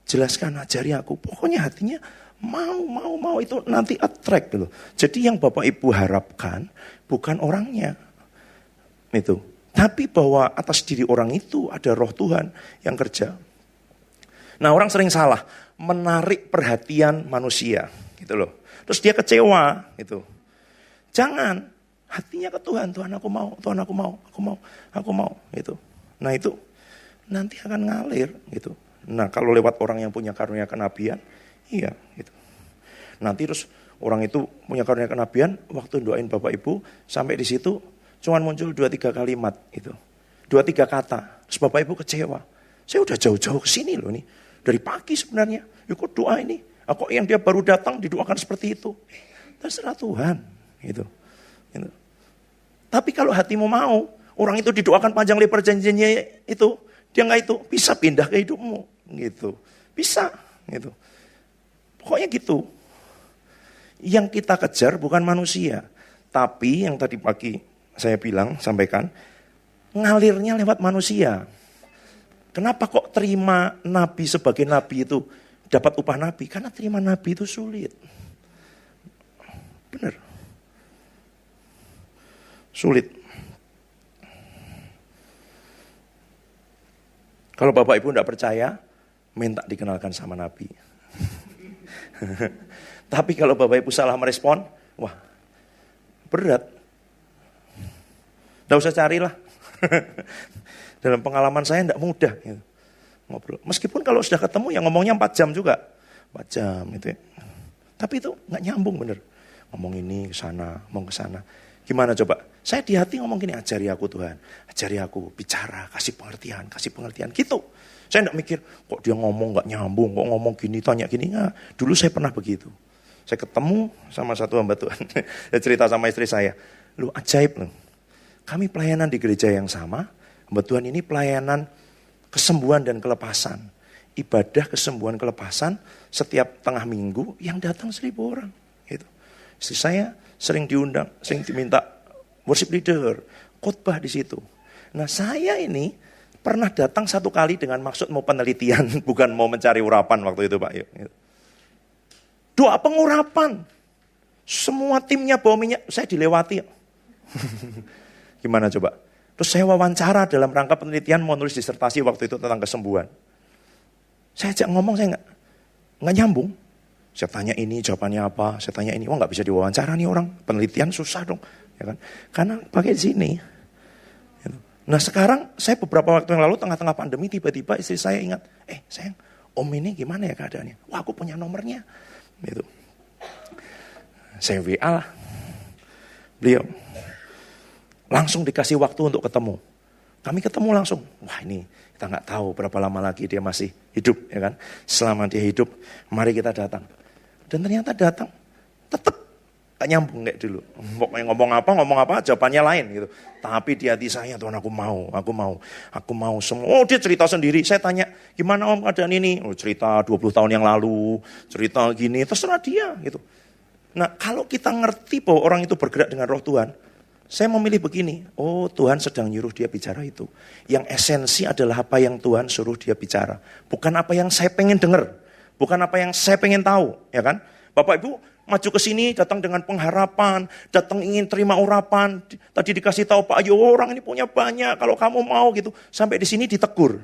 jelaskan, ajari aku. Pokoknya hatinya mau itu nanti attract gitu. Jadi yang Bapak Ibu harapkan bukan orangnya itu, tapi bahwa atas diri orang itu ada roh Tuhan yang kerja. Nah orang sering salah, menarik perhatian manusia gitu loh. Terus dia kecewa gitu. Jangan, hatinya ke Tuhan, Tuhan aku mau gitu. Nah itu nanti akan ngalir gitu. Nah kalau lewat orang yang punya karunia kenabian, iya gitu. Nanti terus orang itu punya karunia kenabian, waktu doain Bapak Ibu, sampai di situ cuman muncul 2-3 kalimat itu. 2-3 kata, terus Bapak Ibu kecewa. Saya udah jauh-jauh ke sini loh nih. Dari pagi sebenarnya, ikut doa ini. Kok yang dia baru datang didoakan seperti itu. Terserah Tuhan. Gitu. Tapi kalau hatimu mau, orang itu didoakan panjang lebar janjinya itu, dia nggak itu, bisa pindah ke hidupmu. Gitu. Bisa. Gitu. Pokoknya gitu. Yang kita kejar bukan manusia. Tapi yang tadi pagi saya sampaikan, ngalirnya lewat manusia. Kenapa kok terima nabi sebagai nabi itu dapat upah nabi? Karena terima nabi itu sulit. Benar. Sulit. Kalau Bapak Ibu tidak percaya, minta dikenalkan sama nabi. Tapi kalau Bapak Ibu salah merespon, wah berat. Tidak usah carilah. Dalam pengalaman saya tidak mudah gitu, ngobrol. Meskipun kalau sudah ketemu yang ngomongnya 4 jam juga. 4 jam itu ya. Tapi itu nggak nyambung bener. Ngomong ini ke sana, ngomong ke sana. Gimana coba? Saya di hati ngomong gini, ajari aku Tuhan. Ajari aku bicara, kasih pengertian gitu. Saya enggak mikir, kok dia ngomong nggak nyambung, kok ngomong gini, tanya gini. Nggak. Dulu saya pernah begitu. Saya ketemu sama satu hamba Tuhan. Saya cerita sama istri saya. Lu ajaib loh. Kami pelayanan di gereja yang sama. Hamba Tuhan ini pelayanan kesembuhan dan kelepasan. Ibadah kesembuhan kelepasan setiap tengah minggu yang datang 1.000 orang. Gitu. Istri saya sering diundang, sering diminta worship leader, khotbah di situ. Nah saya ini pernah datang 1 kali dengan maksud mau penelitian, bukan mau mencari urapan waktu itu Pak. Doa pengurapan. Semua timnya bawa minyak, saya dilewati. Gimana coba? Terus saya wawancara dalam rangka penelitian mau nulis disertasi waktu itu tentang kesembuhan. Saya ajak ngomong, saya nggak nyambung. Saya tanya ini, jawabannya apa? Saya tanya ini, nggak bisa diwawancara nih orang. Penelitian susah dong, ya kan? Karena pakai sini. Nah sekarang saya beberapa waktu yang lalu tengah-tengah pandemi tiba-tiba istri saya ingat, sayang, om ini gimana ya keadaannya? Wah aku punya nomornya. Gitu. Saya WA lah. Beliau langsung dikasih waktu untuk ketemu. Kami ketemu langsung. Wah ini kita nggak tahu berapa lama lagi dia masih hidup, ya kan? Selama dia hidup, mari kita datang. Dan ternyata datang, tetap gak nyambung kayak dulu. Pokoknya ngomong apa, jawabannya lain gitu. Tapi di hati saya, Tuhan aku mau semua. Oh dia cerita sendiri. Saya tanya, gimana om keadaan ini? Oh cerita 20 tahun yang lalu, cerita gini, terserah dia gitu. Nah kalau kita ngerti bahwa orang itu bergerak dengan roh Tuhan, saya memilih begini, oh Tuhan sedang nyuruh dia bicara itu. Yang esensi adalah apa yang Tuhan suruh dia bicara. Bukan apa yang saya pengen dengar. Bukan apa yang saya pengen tahu. Ya kan? Bapak Ibu maju ke sini datang dengan pengharapan. Datang ingin terima urapan. Tadi dikasih tahu Pak Ayo orang ini punya banyak. Kalau kamu mau gitu. Sampai di sini ditegur.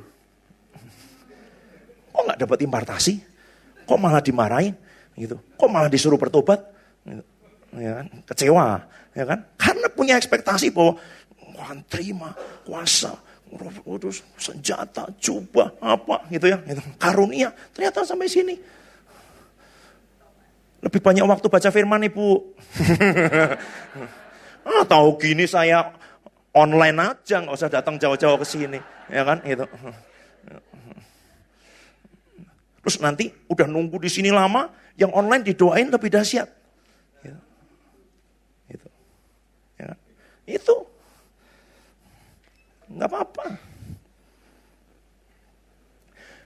Kok gak dapat impartasi? Kok malah dimarahin? Gitu. Kok malah disuruh bertobat? Gitu. Ya kan? Kecewa. Ya kan? Karena punya ekspektasi bahwa terima kuasa, terus senjata, jubah, apa gitu ya, gitu. Karunia. Ternyata sampai sini. Lebih banyak waktu baca firman Ibu. Tahu gini saya online aja, nggak usah datang jauh-jauh ke sini, ya kan? Gitu. Terus nanti udah nunggu di sini lama, yang online didoain lebih dahsyat. Itu nggak apa-apa.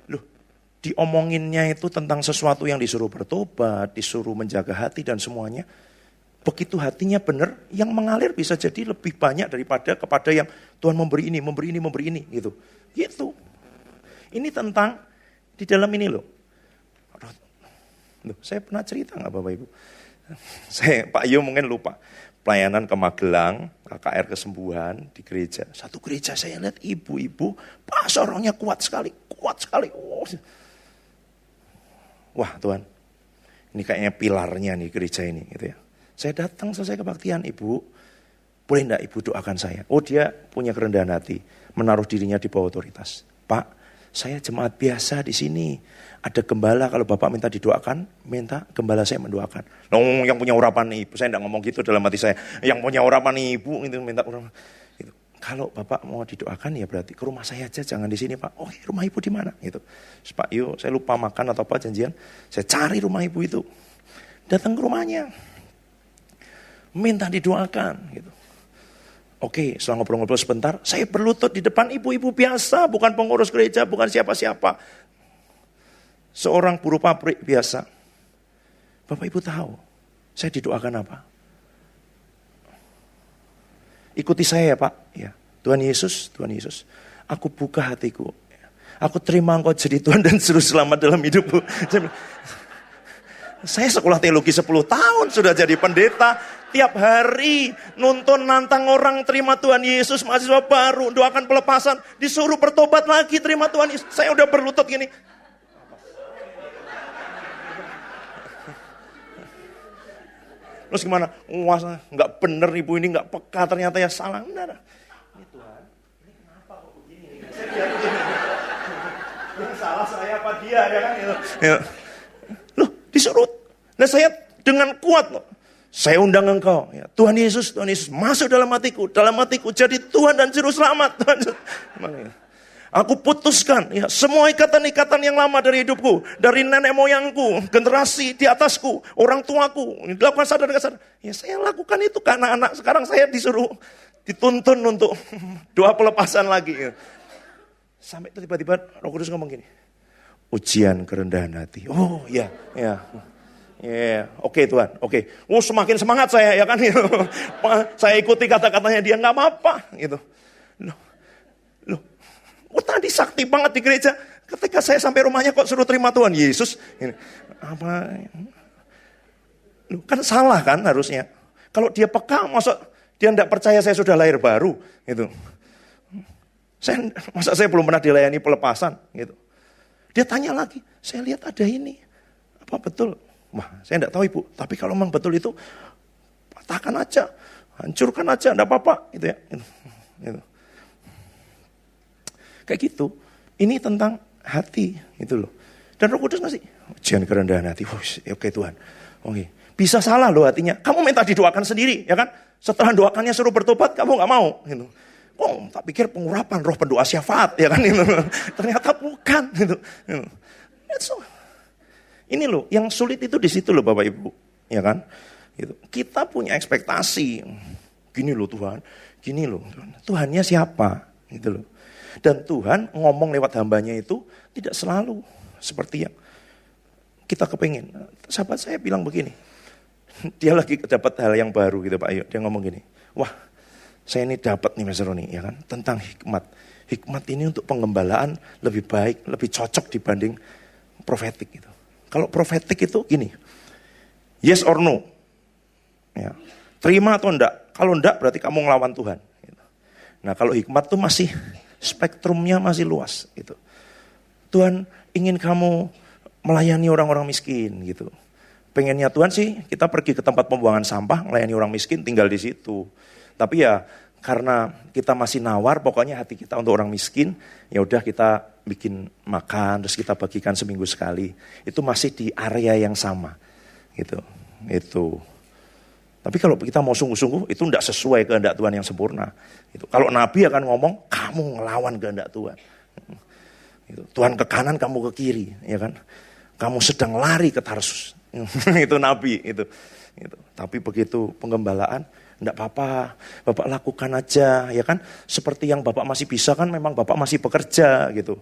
Loh, diomonginnya itu tentang sesuatu yang disuruh bertobat, disuruh menjaga hati dan semuanya. Begitu hatinya benar, yang mengalir bisa jadi lebih banyak daripada kepada yang Tuhan memberi ini gitu. Gitu. Ini tentang di dalam ini loh. Saya pernah cerita nggak Bapak Ibu? Pak Yo mungkin lupa. Pelayanan ke Magelang, KKR kesembuhan di gereja. Satu gereja saya lihat ibu-ibu, pas orangnya kuat sekali. Wah Tuhan, ini kayaknya pilarnya nih gereja ini. Gitu ya. Saya datang selesai kebaktian, Ibu, boleh enggak Ibu doakan saya? Oh dia punya kerendahan hati, menaruh dirinya di bawah otoritas. Pak, saya jemaat biasa di sini. Ada gembala, kalau Bapak minta didoakan, minta gembala saya mendoakan. Loh, yang punya urapan Ibu, saya enggak ngomong gitu dalam hati saya. Yang punya urapan Ibu, itu minta urapan. Gitu. Kalau Bapak mau didoakan ya berarti ke rumah saya aja, jangan di sini Pak. Oh rumah Ibu di mana? Gitu. Terus, Pak Yo, saya lupa makan atau apa janjian. Saya cari rumah Ibu itu. Datang ke rumahnya. Minta didoakan. Gitu. Oke, setelah ngobrol-ngobrol sebentar, saya berlutut di depan ibu-ibu biasa, bukan pengurus gereja, bukan siapa-siapa. Seorang buruh pabrik biasa. Bapak Ibu tahu, saya didoakan apa? Ikuti saya ya Pak. Ya. Tuhan Yesus, aku buka hatiku. Aku terima Engkau jadi Tuhan dan Juru Selamat dalam hidupku. Saya sekolah teologi 10 tahun sudah jadi pendeta. Tiap hari nuntun nantang orang terima Tuhan Yesus, mahasiswa baru, doakan pelepasan, disuruh bertobat lagi terima Tuhan Yesus. Saya udah berlutut gini. Terus gimana? Wah, nggak bener ibu ini nggak peka ternyata ya salah. Benar. Ini Tuhan, ini kenapa kok begini? Saya begini. Yang salah saya apa dia ya kan? Ya. Loh disuruh. Nah saya dengan kuat loh. Saya undang engkau, ya. Tuhan Yesus masuk dalam hatiku jadi Tuhan dan Juru Selamat. Aku putuskan ya, semua ikatan-ikatan yang lama dari hidupku, dari nenek moyangku, generasi di atasku, orang tuaku, dilakukan sadar dan sadar. Ya saya lakukan itu karena anak sekarang saya dituntun untuk doa pelepasan lagi. Ya. Sampai tiba-tiba Roh Kudus ngomong gini, ujian kerendahan hati. Oh ya. Oke Tuhan, oke. Oh semakin semangat saya ya kan. Saya ikuti kata-katanya dia nggak apa-apa gitu. Loh, tadi sakti banget di gereja. Ketika saya sampai rumahnya kok suruh terima Tuhan Yesus. Apa? Loh, kan salah kan harusnya. Kalau dia peka, masa dia tidak percaya saya sudah lahir baru, gitu. Masa saya belum pernah dilayani pelepasan, gitu. Dia tanya lagi, saya lihat ada ini, apa betul? Wah, saya tidak tahu ibu, tapi kalau memang betul itu, patahkan aja, hancurkan aja, tidak apa-apa, gitu ya. Gitu. Kayak gitu. Ini tentang hati, gitu loh. Dan Roh Kudus masih, jangan kerendahan hati. Oke Tuhan, oke. Bisa salah loh hatinya. Kamu minta didoakan sendiri, ya kan? Setelah doakannya suruh bertobat, kamu nggak mau, gitu. Oh, tak pikir pengurapan roh pendoa syafaat, ya kan? Gitu. Ternyata bukan, gitu. Ini loh, yang sulit itu di situ loh, Bapak Ibu, ya kan? Gitu. Kita punya ekspektasi, gini loh Tuhan, gini loh. Tuhannya siapa, gitu loh. Dan Tuhan ngomong lewat hambanya itu tidak selalu seperti yang kita kepingin. Sahabat saya bilang begini, dia lagi dapat hal yang baru gitu Pak Ayo. Dia ngomong gini, wah saya ini dapat nih Mas Roni, ya kan, tentang hikmat. Hikmat ini untuk pengembalaan lebih baik, lebih cocok dibanding profetik gitu. Kalau profetik itu gini, yes or no, ya, terima atau enggak. Kalau enggak berarti kamu ngelawan Tuhan. Gitu. Nah kalau hikmat tuh masih spektrumnya masih luas gitu. Tuhan ingin kamu melayani orang-orang miskin gitu. Pengennya Tuhan sih kita pergi ke tempat pembuangan sampah, melayani orang miskin, tinggal di situ. Tapi ya karena kita masih nawar, pokoknya hati kita untuk orang miskin, ya udah kita bikin makan, terus kita bagikan seminggu sekali. Itu masih di area yang sama gitu. Itu. Tapi kalau kita mau sungguh-sungguh, itu tidak sesuai kehendak Tuhan yang sempurna. Gitu. Kalau Nabi akan ngomong, kamu ngelawan kehendak Tuhan. Gitu. Tuhan ke kanan, kamu ke kiri, ya kan? Kamu sedang lari ke Tarsus. Itu Nabi, itu. Gitu. Tapi begitu penggembalaan, tidak apa-apa, Bapak lakukan aja, ya kan? Seperti yang Bapak masih bisa kan, memang Bapak masih bekerja, gitu.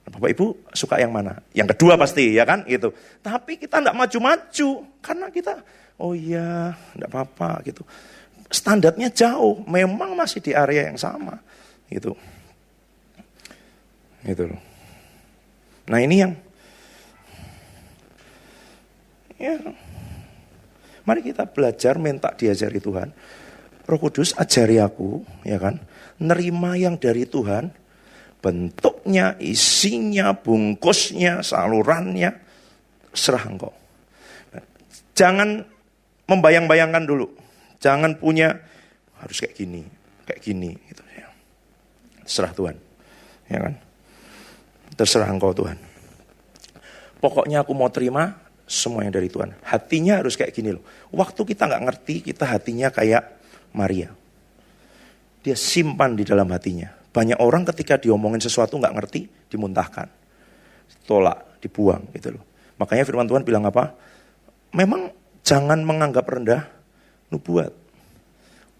Bapak Ibu suka yang mana? Yang kedua pasti, ya kan? Gitu. Tapi kita tidak maju-maju, karena kita oh iya, enggak apa-apa gitu. Standarnya jauh, memang masih di area yang sama gitu. Gitu loh. Nah, ini yang ya mari kita belajar minta diajari Tuhan. Roh Kudus ajari aku, ya kan? Nerima yang dari Tuhan, bentuknya, isinya, bungkusnya, salurannya serah engkau. Jangan membayang-bayangkan dulu. Jangan punya harus kayak gini gitu ya. Terserah Tuhan. Ya kan? Terserah engkau Tuhan. Pokoknya aku mau terima semua yang dari Tuhan. Hatinya harus kayak gini loh. Waktu kita enggak ngerti, kita hatinya kayak Maria. Dia simpan di dalam hatinya. Banyak orang ketika diomongin sesuatu enggak ngerti, dimuntahkan. Tolak, dibuang gitu loh. Makanya firman Tuhan bilang apa? Memang jangan menganggap rendah nubuat.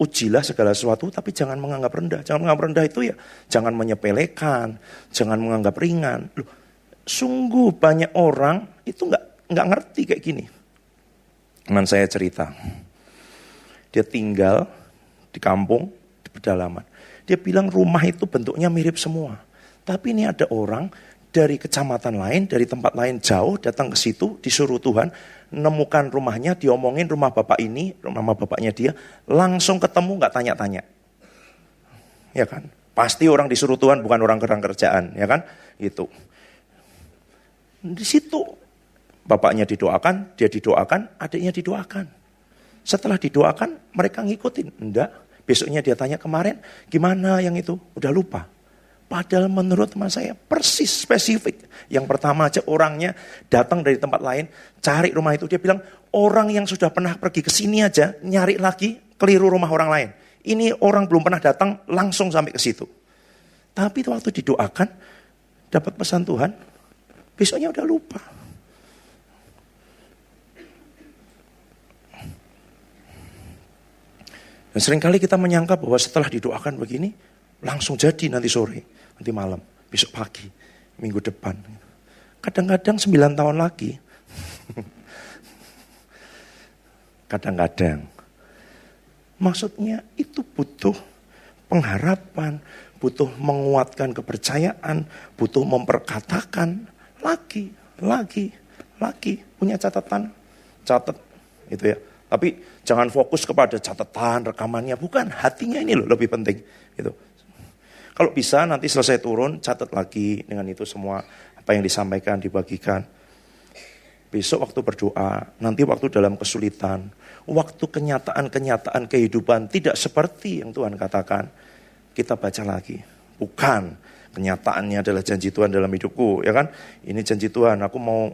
Ujilah segala sesuatu tapi jangan menganggap rendah. Jangan menganggap rendah itu ya jangan menyepelekan, jangan menganggap ringan. Loh, sungguh banyak orang itu enggak ngerti kayak gini. Teman saya cerita. Dia tinggal di kampung, di pedalaman. Dia bilang rumah itu bentuknya mirip semua. Tapi ini ada orang dari kecamatan lain, dari tempat lain jauh, datang ke situ, disuruh Tuhan, nemukan rumahnya, diomongin rumah bapak ini, rumah bapaknya dia, langsung ketemu, gak tanya-tanya. Ya kan? Pasti orang disuruh Tuhan, bukan orang kerjaan, ya kan? Gitu. Di situ, bapaknya didoakan, dia didoakan, adiknya didoakan. Setelah didoakan, mereka ngikutin. Enggak, besoknya dia tanya kemarin, gimana yang itu? Udah lupa. Padahal menurut teman saya persis spesifik. Yang pertama aja orangnya datang dari tempat lain, cari rumah itu. Dia bilang orang yang sudah pernah pergi ke sini aja, nyari lagi, keliru rumah orang lain. Ini orang belum pernah datang, langsung sampai ke situ. Tapi waktu didoakan, dapat pesan Tuhan, besoknya udah lupa. Dan seringkali kita menyangka bahwa setelah didoakan begini, langsung jadi nanti sore, nanti malam, besok pagi, minggu depan. Kadang-kadang 9 tahun lagi. Kadang-kadang. Maksudnya itu butuh pengharapan, butuh menguatkan kepercayaan, butuh memperkatakan lagi. Punya catatan, catat itu ya. Tapi jangan fokus kepada catatan, rekamannya, bukan, hatinya ini loh lebih penting. Gitu. Kalau bisa nanti selesai turun, catat lagi dengan itu semua apa yang disampaikan, dibagikan. Besok waktu berdoa, nanti waktu dalam kesulitan, waktu kenyataan-kenyataan kehidupan tidak seperti yang Tuhan katakan, kita baca lagi. Bukan, kenyataannya adalah janji Tuhan dalam hidupku, ya kan? Ini janji Tuhan, aku mau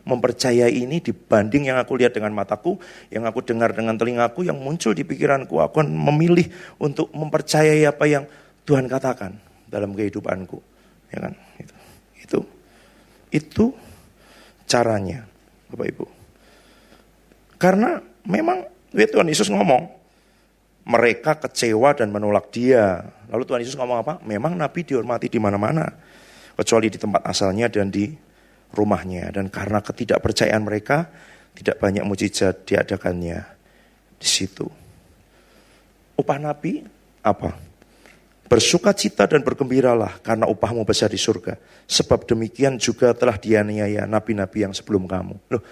mempercayai ini dibanding yang aku lihat dengan mataku, yang aku dengar dengan telingaku, yang muncul di pikiranku. Aku akan memilih untuk mempercayai apa yang Tuhan katakan dalam kehidupanku, ya kan? Itu caranya, Bapak Ibu. Karena memang Tuhan Yesus ngomong, mereka kecewa dan menolak Dia. Lalu Tuhan Yesus ngomong apa? Memang Nabi dihormati di mana-mana, kecuali di tempat asalnya dan di rumahnya. Dan karena ketidakpercayaan mereka, tidak banyak mujizat diadakannya di situ. Upah Nabi apa? Bersukacita dan bergembiralah karena upahmu besar di surga. Sebab demikian juga telah dianiaya nabi-nabi yang sebelum kamu. Loh,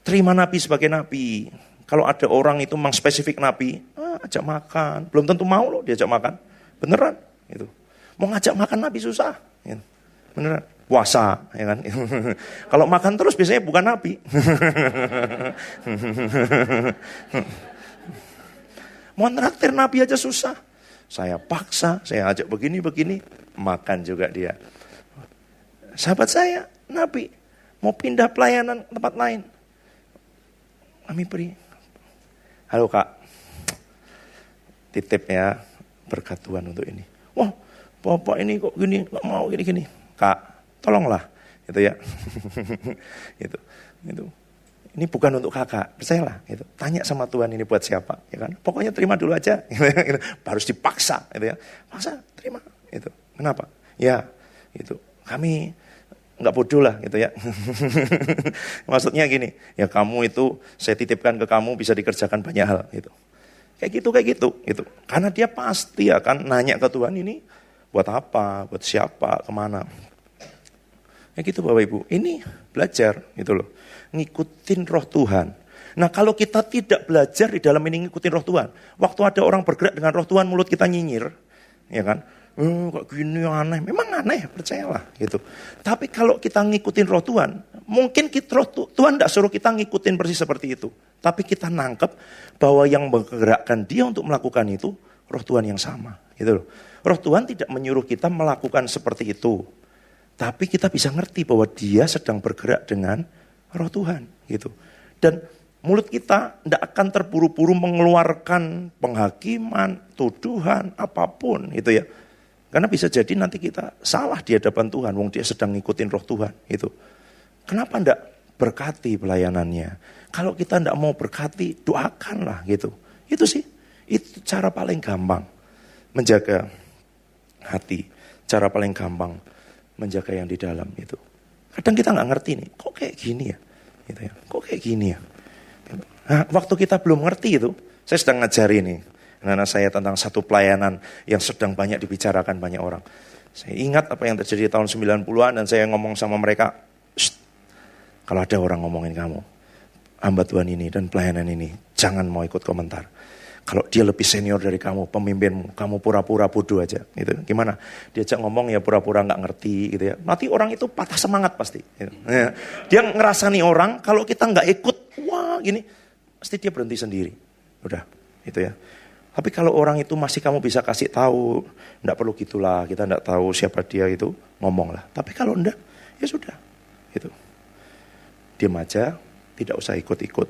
terima Nabi sebagai Nabi. Kalau ada orang itu memang spesifik Nabi, ajak makan. Belum tentu mau loh diajak makan. Beneran. Gitu. Mau ngajak makan Nabi susah. Gitu. Beneran. Puasa, ya kan? Kalau makan terus biasanya bukan Nabi. Mau nraktir Nabi aja susah. Saya paksa, saya ajak begini-begini, makan juga dia. Sahabat saya, Nabi, mau pindah pelayanan tempat lain. Kami beri. Halo Kak, titip ya berkat Tuhan untuk ini. Wah, Bapak ini kok gini, gak mau gini-gini. Kak, tolonglah, gitu ya. Itu. Ini bukan untuk kakak, percayalah. Gitu. Tanya sama Tuhan ini buat siapa, ya kan? Pokoknya terima dulu aja. Harus dipaksa, gitu ya. Paksa, terima. Itu. Kenapa? Ya, itu. Kami nggak bodoh lah, gitu ya. Maksudnya gini, ya kamu itu saya titipkan ke kamu bisa dikerjakan banyak hal, gitu. Kayak gitu. Gitu. Karena dia pasti akan nanya ke Tuhan ini buat apa, buat siapa, kemana. Kayak gitu Bapak Ibu. Ini belajar, gitu loh. Ngikutin roh Tuhan. Nah kalau kita tidak belajar di dalam ini ngikutin roh Tuhan. Waktu ada orang bergerak dengan roh Tuhan, mulut kita nyinyir. Ya kan? Kok gini aneh. Memang aneh, percayalah. Gitu. Tapi kalau kita ngikutin roh Tuhan, mungkin Tuhan tidak suruh kita ngikutin persis seperti itu. Tapi kita nangkep bahwa yang menggerakkan dia untuk melakukan itu, roh Tuhan yang sama. Gitu loh. Roh Tuhan tidak menyuruh kita melakukan seperti itu. Tapi kita bisa ngerti bahwa dia sedang bergerak dengan roh Tuhan, gitu. Dan mulut kita tidak akan terburu-buru mengeluarkan penghakiman, tuduhan, apapun, gitu ya. Karena bisa jadi nanti kita salah di hadapan Tuhan, wong dia sedang ngikutin roh Tuhan, gitu. Kenapa tidak berkati pelayanannya? Kalau kita tidak mau berkati, doakanlah, gitu. Itu sih, itu cara paling gampang menjaga hati, cara paling gampang menjaga yang di dalam itu. Kadang kita nggak ngerti nih, kok kayak gini ya? Gitu ya. Kok kayak gini ya? Nah, waktu kita belum ngerti itu, saya sedang ngajari nih anak-anak saya tentang satu pelayanan yang sedang banyak dibicarakan banyak orang. Saya ingat apa yang terjadi tahun 90-an dan saya ngomong sama mereka, kalau ada orang ngomongin kamu, hamba Tuhan ini dan pelayanan ini, jangan mau ikut komentar. Kalau dia lebih senior dari kamu, pemimpinmu, kamu pura-pura bodoh aja. Gitu. Gimana? Diajak ngomong ya pura-pura nggak ngerti. Gitu ya. Nanti orang itu patah semangat pasti. Gitu. Ya. Dia ngerasani orang, kalau kita nggak ikut, wah gini, pasti dia berhenti sendiri. Udah, itu ya. Tapi kalau orang itu masih kamu bisa kasih tahu, nggak perlu gitulah, kita nggak tahu siapa dia itu, ngomonglah. Tapi kalau enggak, ya sudah. Gitu. Diam aja, tidak usah ikut-ikut.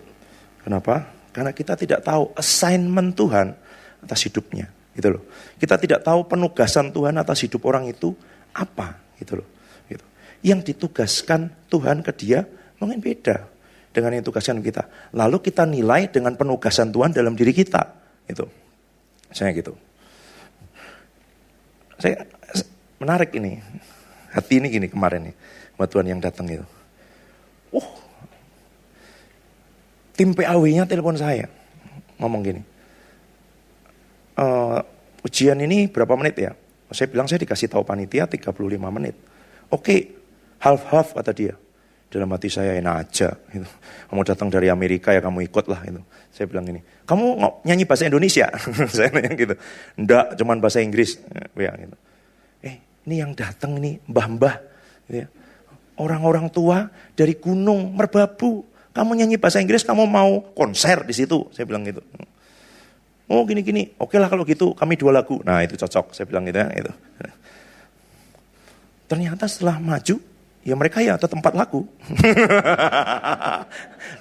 Kenapa? Karena kita tidak tahu assignment Tuhan atas hidupnya, gitu loh. Kita tidak tahu penugasan Tuhan atas hidup orang itu apa, gitu loh. Gitu. Yang ditugaskan Tuhan ke dia mungkin beda dengan yang ditugaskan kita. Lalu kita nilai dengan penugasan Tuhan dalam diri kita, gitu. Saya gitu. Saya menarik ini, hati ini gini kemarin nih, sama Tuhan yang datang itu. Tim PAW-nya telepon saya, ngomong gini, ujian ini berapa menit ya? Saya bilang saya dikasih tahu panitia 35 menit. Oke, half-half kata dia. Dalam hati saya enak aja. Gitu. Kamu datang dari Amerika ya kamu ikut lah. Gitu. Saya bilang gini, kamu nyanyi bahasa Indonesia? Saya nanya gitu. Enggak, cuman bahasa Inggris. Ya, gitu. Ini yang datang ini mbah-mbah. Gitu ya. Orang-orang tua dari Gunung Merbabu. Kamu nyanyi bahasa Inggris, kamu mau konser di situ. Saya bilang gitu. Oh gini-gini, oke lah kalau gitu kami 2 lagu. Nah itu cocok, saya bilang gitu ya. Gitu. Ternyata setelah maju, ya mereka ya tetap 4 lagu.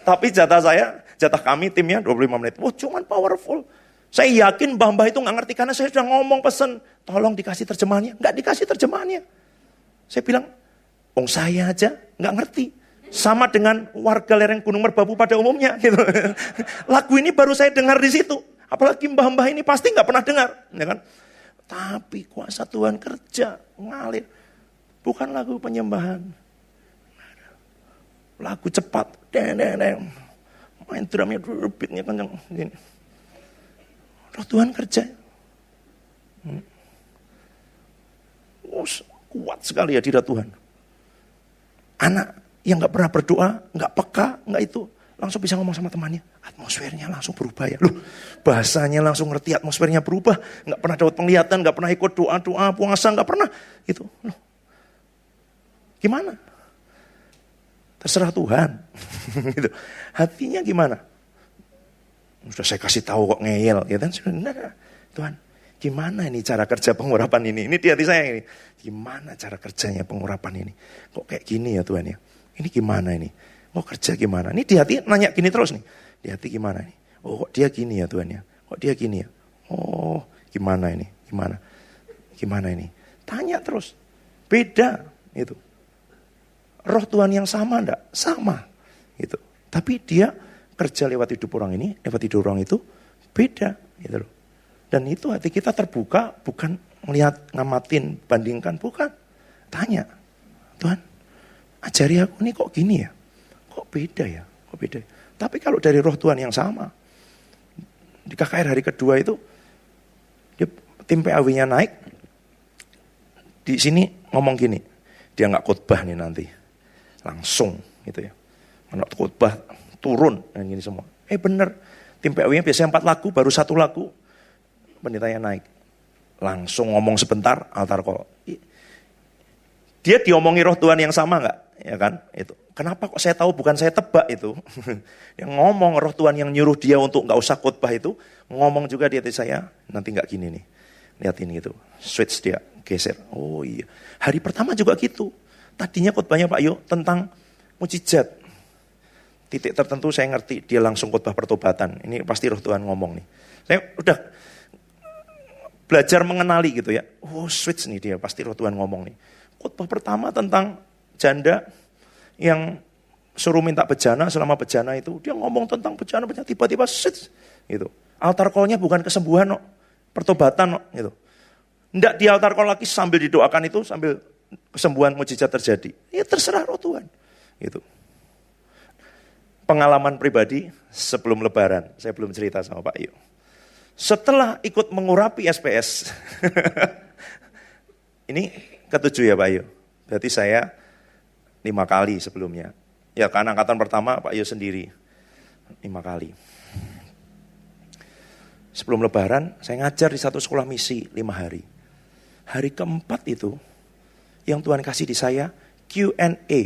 Tapi jatah kami timnya 25 menit. Wah cuman powerful. Saya yakin mbah-mbah itu gak ngerti karena saya sudah ngomong pesen. Tolong dikasih terjemahannya. Gak dikasih terjemahannya. Saya bilang, saya aja gak ngerti. Sama dengan warga lereng Gunung Merbabu pada umumnya. Gitu. Lagu ini baru saya dengar di situ. Apalagi mbah-mbah ini pasti gak pernah dengar. Ya kan? Tapi kuasa Tuhan kerja, ngalir. Bukan lagu penyembahan. Lagu cepat. Main drumnya, beatnya kencang. Gini. Roh Tuhan kerja. Kuat sekali ya hadirat Tuhan. Anak yang gak pernah berdoa, gak peka, gak itu. Langsung bisa ngomong sama temannya. Atmosfernya langsung berubah ya. Loh, bahasanya langsung ngerti, atmosfernya berubah. Gak pernah dapat penglihatan, gak pernah ikut doa-doa, puasa, gak pernah. Itu. Loh. Gimana? Terserah Tuhan. Gitu. Hatinya gimana? Sudah saya kasih tahu kok ngeyel. Ya kan? Nah, Tuhan, gimana ini cara kerja pengurapan ini? Ini di hati saya ini. Gimana cara kerjanya pengurapan ini? Kok kayak gini ya Tuhan ya? Ini gimana ini? Kok kerja gimana? Ini di hati nanya gini terus nih. Di hati gimana nih? Oh kok dia gini ya Tuhan ya? Kok dia gini ya? Oh gimana ini? Gimana? Gimana ini? Tanya terus. Beda itu. Roh Tuhan yang sama enggak? Sama. Gitu. Tapi dia kerja lewat hidup orang ini, lewat hidup orang itu beda. Gitu loh. Dan itu hati kita terbuka, bukan melihat, ngamatin, bandingkan, bukan. Tanya, Tuhan, ajari aku ini kok gini ya? Kok beda ya? Kok beda? Tapi kalau dari roh Tuhan yang sama, di KKR hari kedua itu, tim PAW-nya naik, di sini ngomong gini, dia nggak khotbah nih nanti, langsung gitu ya, menurut khotbah turun dan gini semua. Bener, tim PAW-nya biasanya 4 lagu, baru 1 lagu, pendetanya naik, langsung ngomong sebentar, altar call. Dia diomongi roh Tuhan yang sama nggak? Ya kan? Itu. Kenapa kok saya tahu bukan saya tebak itu? Yang ngomong roh Tuhan yang nyuruh dia untuk nggak usah khotbah itu, ngomong juga di hati saya, nanti nggak gini nih. Lihatin gitu. Switch dia, geser. Oh iya. Hari pertama juga gitu. Tadinya khotbahnya Pak Yo tentang mujizat. Titik tertentu saya ngerti, dia langsung khotbah pertobatan. Ini pasti roh Tuhan ngomong nih. Saya udah belajar mengenali gitu ya. Oh switch nih dia, pasti roh Tuhan ngomong nih. Khotbah pertama tentang janda yang suruh minta bejana, selama bejana itu dia ngomong tentang bejana, tiba-tiba switch gitu. Altar call-nya bukan kesembuhan, no. Pertobatan, no. Gitu. Nggak di altar call lagi sambil didoakan itu, sambil kesembuhan mujizat terjadi. Ya terserah roh Tuhan. Gitu. Pengalaman pribadi sebelum lebaran, saya belum cerita sama Pak Yu. Setelah ikut mengurapi SPS, ini ke-7 ya Pak Yu. Berarti saya 5 kali sebelumnya. Ya kan angkatan pertama Pak Yu sendiri 5 kali. Sebelum lebaran saya ngajar di satu sekolah misi 5 hari. Hari keempat itu yang Tuhan kasih di saya Q&A,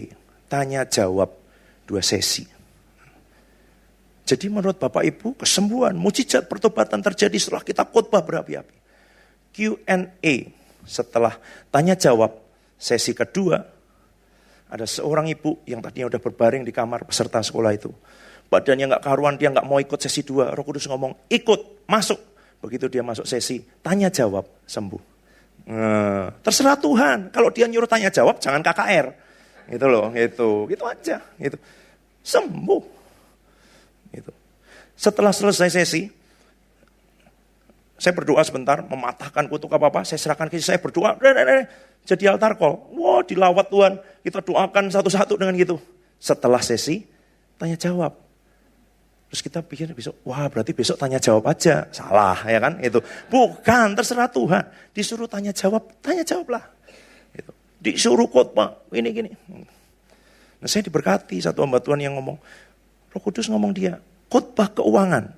tanya jawab 2 sesi. Jadi menurut Bapak Ibu, kesembuhan, mujizat, pertobatan terjadi setelah kita khotbah berapi-api. Q&A, setelah tanya jawab, sesi kedua, ada seorang ibu yang tadinya udah berbaring di kamar peserta sekolah itu. Badannya gak karuan, dia gak mau ikut sesi 2. Roh Kudus ngomong, ikut, masuk. Begitu dia masuk sesi, tanya jawab, sembuh. Terserah Tuhan, kalau dia nyuruh tanya jawab, jangan KKR. Gitu loh, gitu aja. Gitu. Sembuh. Gitu. Setelah selesai sesi, saya berdoa sebentar, mematahkan kutuk apa-apa, saya serahkan ke saya berdoa, jadi altar call. Wah, dilawat Tuhan, kita doakan satu-satu dengan gitu. Setelah sesi, tanya jawab. Terus kita pikir besok, wah berarti besok tanya jawab aja. Salah ya kan, itu. Bukan, terserah Tuhan. Disuruh tanya jawablah. Gitu. Disuruh khotbah, ini gini. Nah, saya diberkati satu hamba Tuhan yang ngomong, Roh Kudus ngomong dia, khotbah keuangan.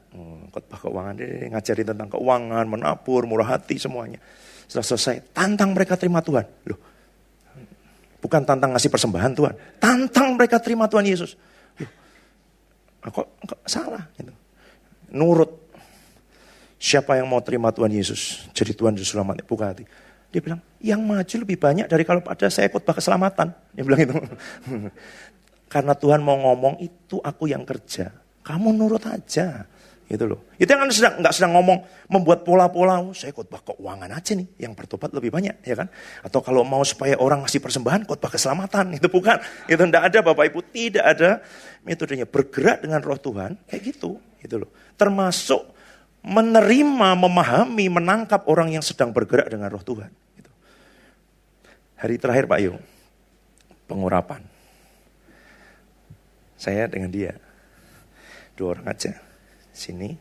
Khotbah keuangan, dia ngajarin tentang keuangan, menabur, murah hati, semuanya. Setelah selesai, tantang mereka terima Tuhan. Loh, bukan tantang ngasih persembahan Tuhan, tantang mereka terima Tuhan Yesus. Loh, kok salah? Gitu. Nurut. Siapa yang mau terima Tuhan Yesus, jadi Tuhan Yesus selamatnya, buka hati. Dia bilang, yang maju lebih banyak dari kalau pada saya khotbah keselamatan. Dia bilang itu. Karena Tuhan mau ngomong, itu aku yang kerja. Kamu nurut aja. Gitu loh. Itu yang nggak sedang ngomong, membuat pola-pola, saya khotbah keuangan aja nih, yang bertobat lebih banyak, ya kan? Atau kalau mau supaya orang ngasih persembahan, khotbah keselamatan. Itu bukan. Itu enggak ada Bapak Ibu, tidak ada metodenya. Bergerak dengan roh Tuhan, kayak gitu. Gitu loh. Termasuk menerima, memahami, menangkap orang yang sedang bergerak dengan roh Tuhan. Gitu. Hari terakhir Pak Yo, pengurapan. Saya dengan dia, 2 orang aja. Sini.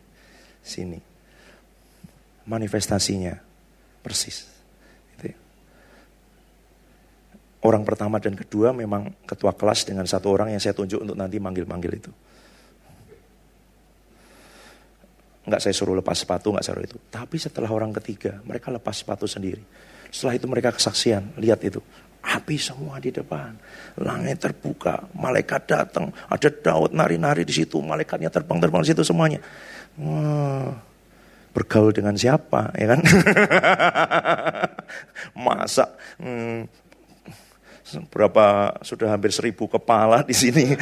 Manifestasinya persis. Gitu ya. Orang pertama dan kedua memang ketua kelas dengan 1 orang yang saya tunjuk untuk nanti manggil-manggil itu. Enggak saya suruh lepas sepatu, enggak saya suruh itu. Tapi setelah orang ketiga, mereka lepas sepatu sendiri. Setelah itu mereka kesaksian, lihat itu. Api semua di depan, langit terbuka, malaikat datang, ada Daud nari-nari di situ, malaikatnya terbang-terbang di situ semuanya. Bergaul dengan siapa, ya kan? Masa berapa sudah hampir 1000 kepala di sini,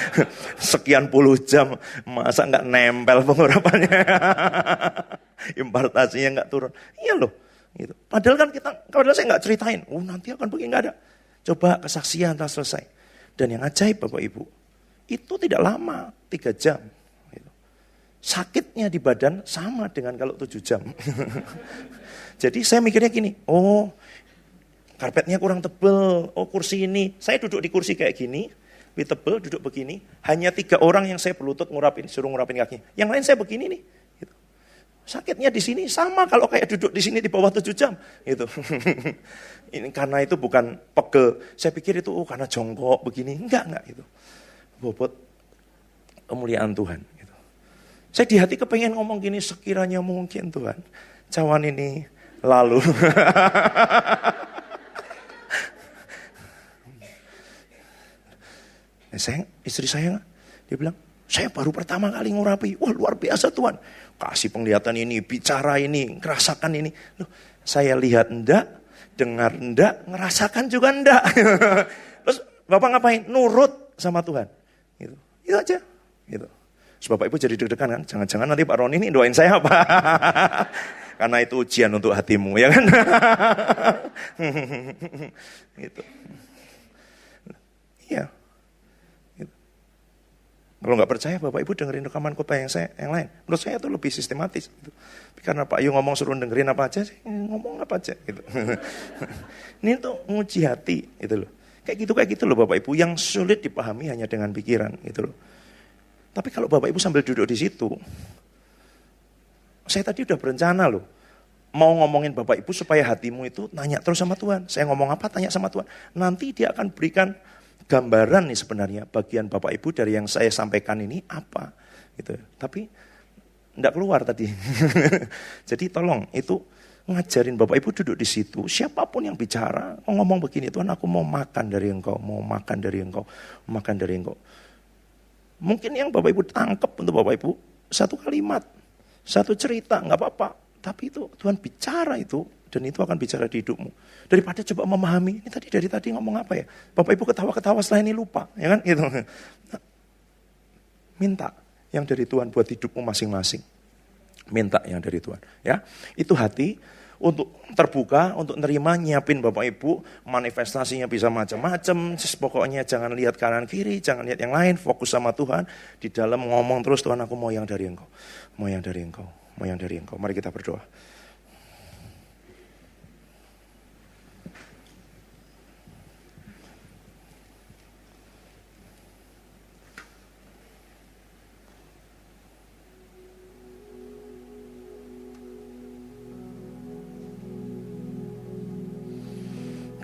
sekian puluh jam, masa nggak nempel pengurapannya, impartasinya nggak turun. Iya loh, gitu. Padahal saya nggak ceritain, nanti akan begini, nggak ada. Coba kesaksian telah selesai. Dan yang ajaib Bapak Ibu, itu tidak lama, 3 jam. Gitu. Sakitnya di badan sama dengan kalau 7 jam. Jadi saya mikirnya gini, karpetnya kurang tebel, kursi ini. Saya duduk di kursi kayak gini, lebih tebel, duduk begini. Hanya 3 orang yang saya berlutut suruh ngurapin kakinya. Yang lain saya begini nih. Gitu. Sakitnya di sini sama kalau kayak duduk di sini di bawah 7 jam. Gitu. Ini karena itu bukan pegel. Saya pikir itu karena jongkok begini. Enggak itu. Bobot kemuliaan Tuhan. Gitu. Saya di hati kepengen ngomong gini, sekiranya mungkin Tuhan, cawan ini lalu. Istri saya, dia bilang, saya baru pertama kali ngurapi. Wah, luar biasa Tuhan. Kasih penglihatan ini, bicara ini, ngerasakan ini. Loh, saya lihat enggak, dengar enggak, ngerasakan juga enggak. Terus Bapak ngapain? Nurut sama Tuhan. Gitu. Itu aja. Gitu. Terus Bapak Ibu jadi deg-degan kan? Jangan-jangan nanti Pak Roni ini doain saya apa? Karena itu ujian untuk hatimu, ya kan? Gitu. Iya. Kalau nggak percaya Bapak Ibu dengerin rekaman khotbah yang lain. Menurut saya itu lebih sistematis. Gitu. Karena Pak Yu ngomong suruh dengerin apa aja, saya ngomong apa aja. Gitu. Ini tuh nguji hati, gitu loh. Kayak gitu loh Bapak Ibu, yang sulit dipahami hanya dengan pikiran, gitu loh. Tapi kalau Bapak Ibu sambil duduk di situ, saya tadi udah berencana loh, mau ngomongin Bapak Ibu supaya hatimu itu nanya terus sama Tuhan. Saya ngomong apa, tanya sama Tuhan. Nanti dia akan berikan gambaran nih sebenarnya bagian Bapak Ibu dari yang saya sampaikan ini apa gitu. Tapi enggak keluar tadi. Jadi tolong itu ngajarin Bapak Ibu duduk di situ, siapapun yang bicara ngomong begini, Tuhan aku mau makan dari Engkau, mau makan dari Engkau, makan dari Engkau. Mungkin yang Bapak Ibu tangkap untuk Bapak Ibu satu kalimat, satu cerita, enggak apa-apa. Tapi itu Tuhan bicara itu, dan itu akan bicara di hidupmu. Daripada coba memahami, ini dari tadi ngomong apa ya? Bapak Ibu ketawa-ketawa setelah ini lupa, ya kan? Gitu. Nah, minta yang dari Tuhan buat hidupmu masing-masing. Minta yang dari Tuhan, ya. Itu hati untuk terbuka, untuk nerima, nyiapin Bapak Ibu, manifestasinya bisa macam-macam. Pokoknya jangan lihat kanan kiri, jangan lihat yang lain, fokus sama Tuhan. Di dalam ngomong terus, Tuhan aku mau yang dari Engkau, mau yang dari Engkau, mau yang dari Engkau. Mari kita berdoa.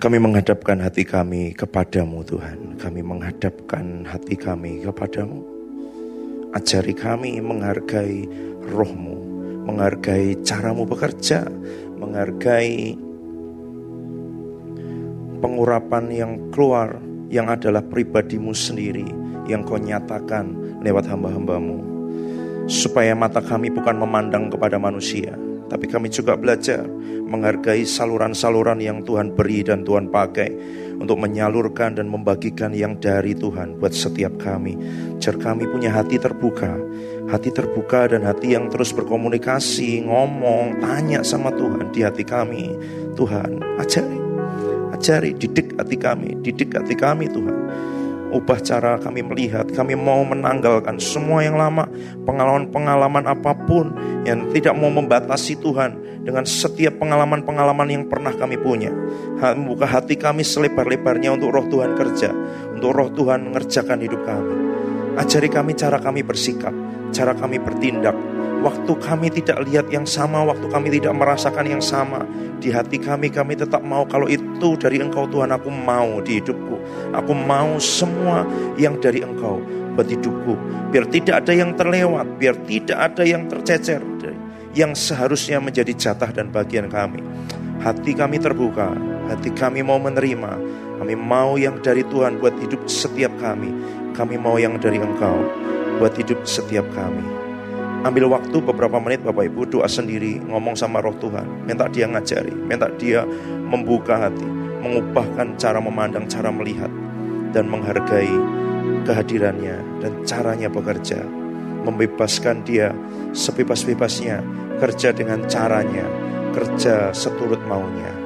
Kami menghadapkan hati kami kepadamu Tuhan. Kami menghadapkan hati kami kepadamu. Ajari kami menghargai roh-Mu, menghargai caramu bekerja, menghargai pengurapan yang keluar, yang adalah pribadimu sendiri, yang kau nyatakan lewat hamba-hambamu. Supaya mata kami bukan memandang kepada manusia, tapi kami juga belajar menghargai saluran-saluran yang Tuhan beri dan Tuhan pakai untuk menyalurkan dan membagikan yang dari Tuhan buat setiap kami. Agar kami punya hati terbuka dan hati yang terus berkomunikasi, ngomong, tanya sama Tuhan di hati kami. Tuhan, ajari, didik hati kami Tuhan. Ubah cara kami melihat. Kami mau menanggalkan semua yang lama, pengalaman-pengalaman apapun yang tidak mau membatasi Tuhan dengan setiap pengalaman-pengalaman yang pernah kami punya. Membuka hati kami selebar-lebarnya untuk roh Tuhan kerja, untuk roh Tuhan mengerjakan hidup kami. Ajari kami cara kami bersikap, cara kami bertindak. Waktu kami tidak lihat yang sama, waktu kami tidak merasakan yang sama, di hati kami tetap mau, kalau itu dari Engkau Tuhan, aku mau di hidupku. Aku mau semua yang dari Engkau buat hidupku. Biar tidak ada yang terlewat, biar tidak ada yang tercecer, yang seharusnya menjadi jatah dan bagian kami. Hati kami terbuka, hati kami mau menerima. Kami mau yang dari Tuhan buat hidup setiap kami. Kami mau yang dari Engkau buat hidup setiap kami. Ambil waktu beberapa menit Bapak Ibu, doa sendiri, ngomong sama roh Tuhan. Minta dia ngajari, minta dia membuka hati, mengubahkan cara memandang, cara melihat, dan menghargai kehadirannya dan caranya bekerja. Membebaskan dia sebebas-bebasnya, kerja dengan caranya, kerja seturut maunya.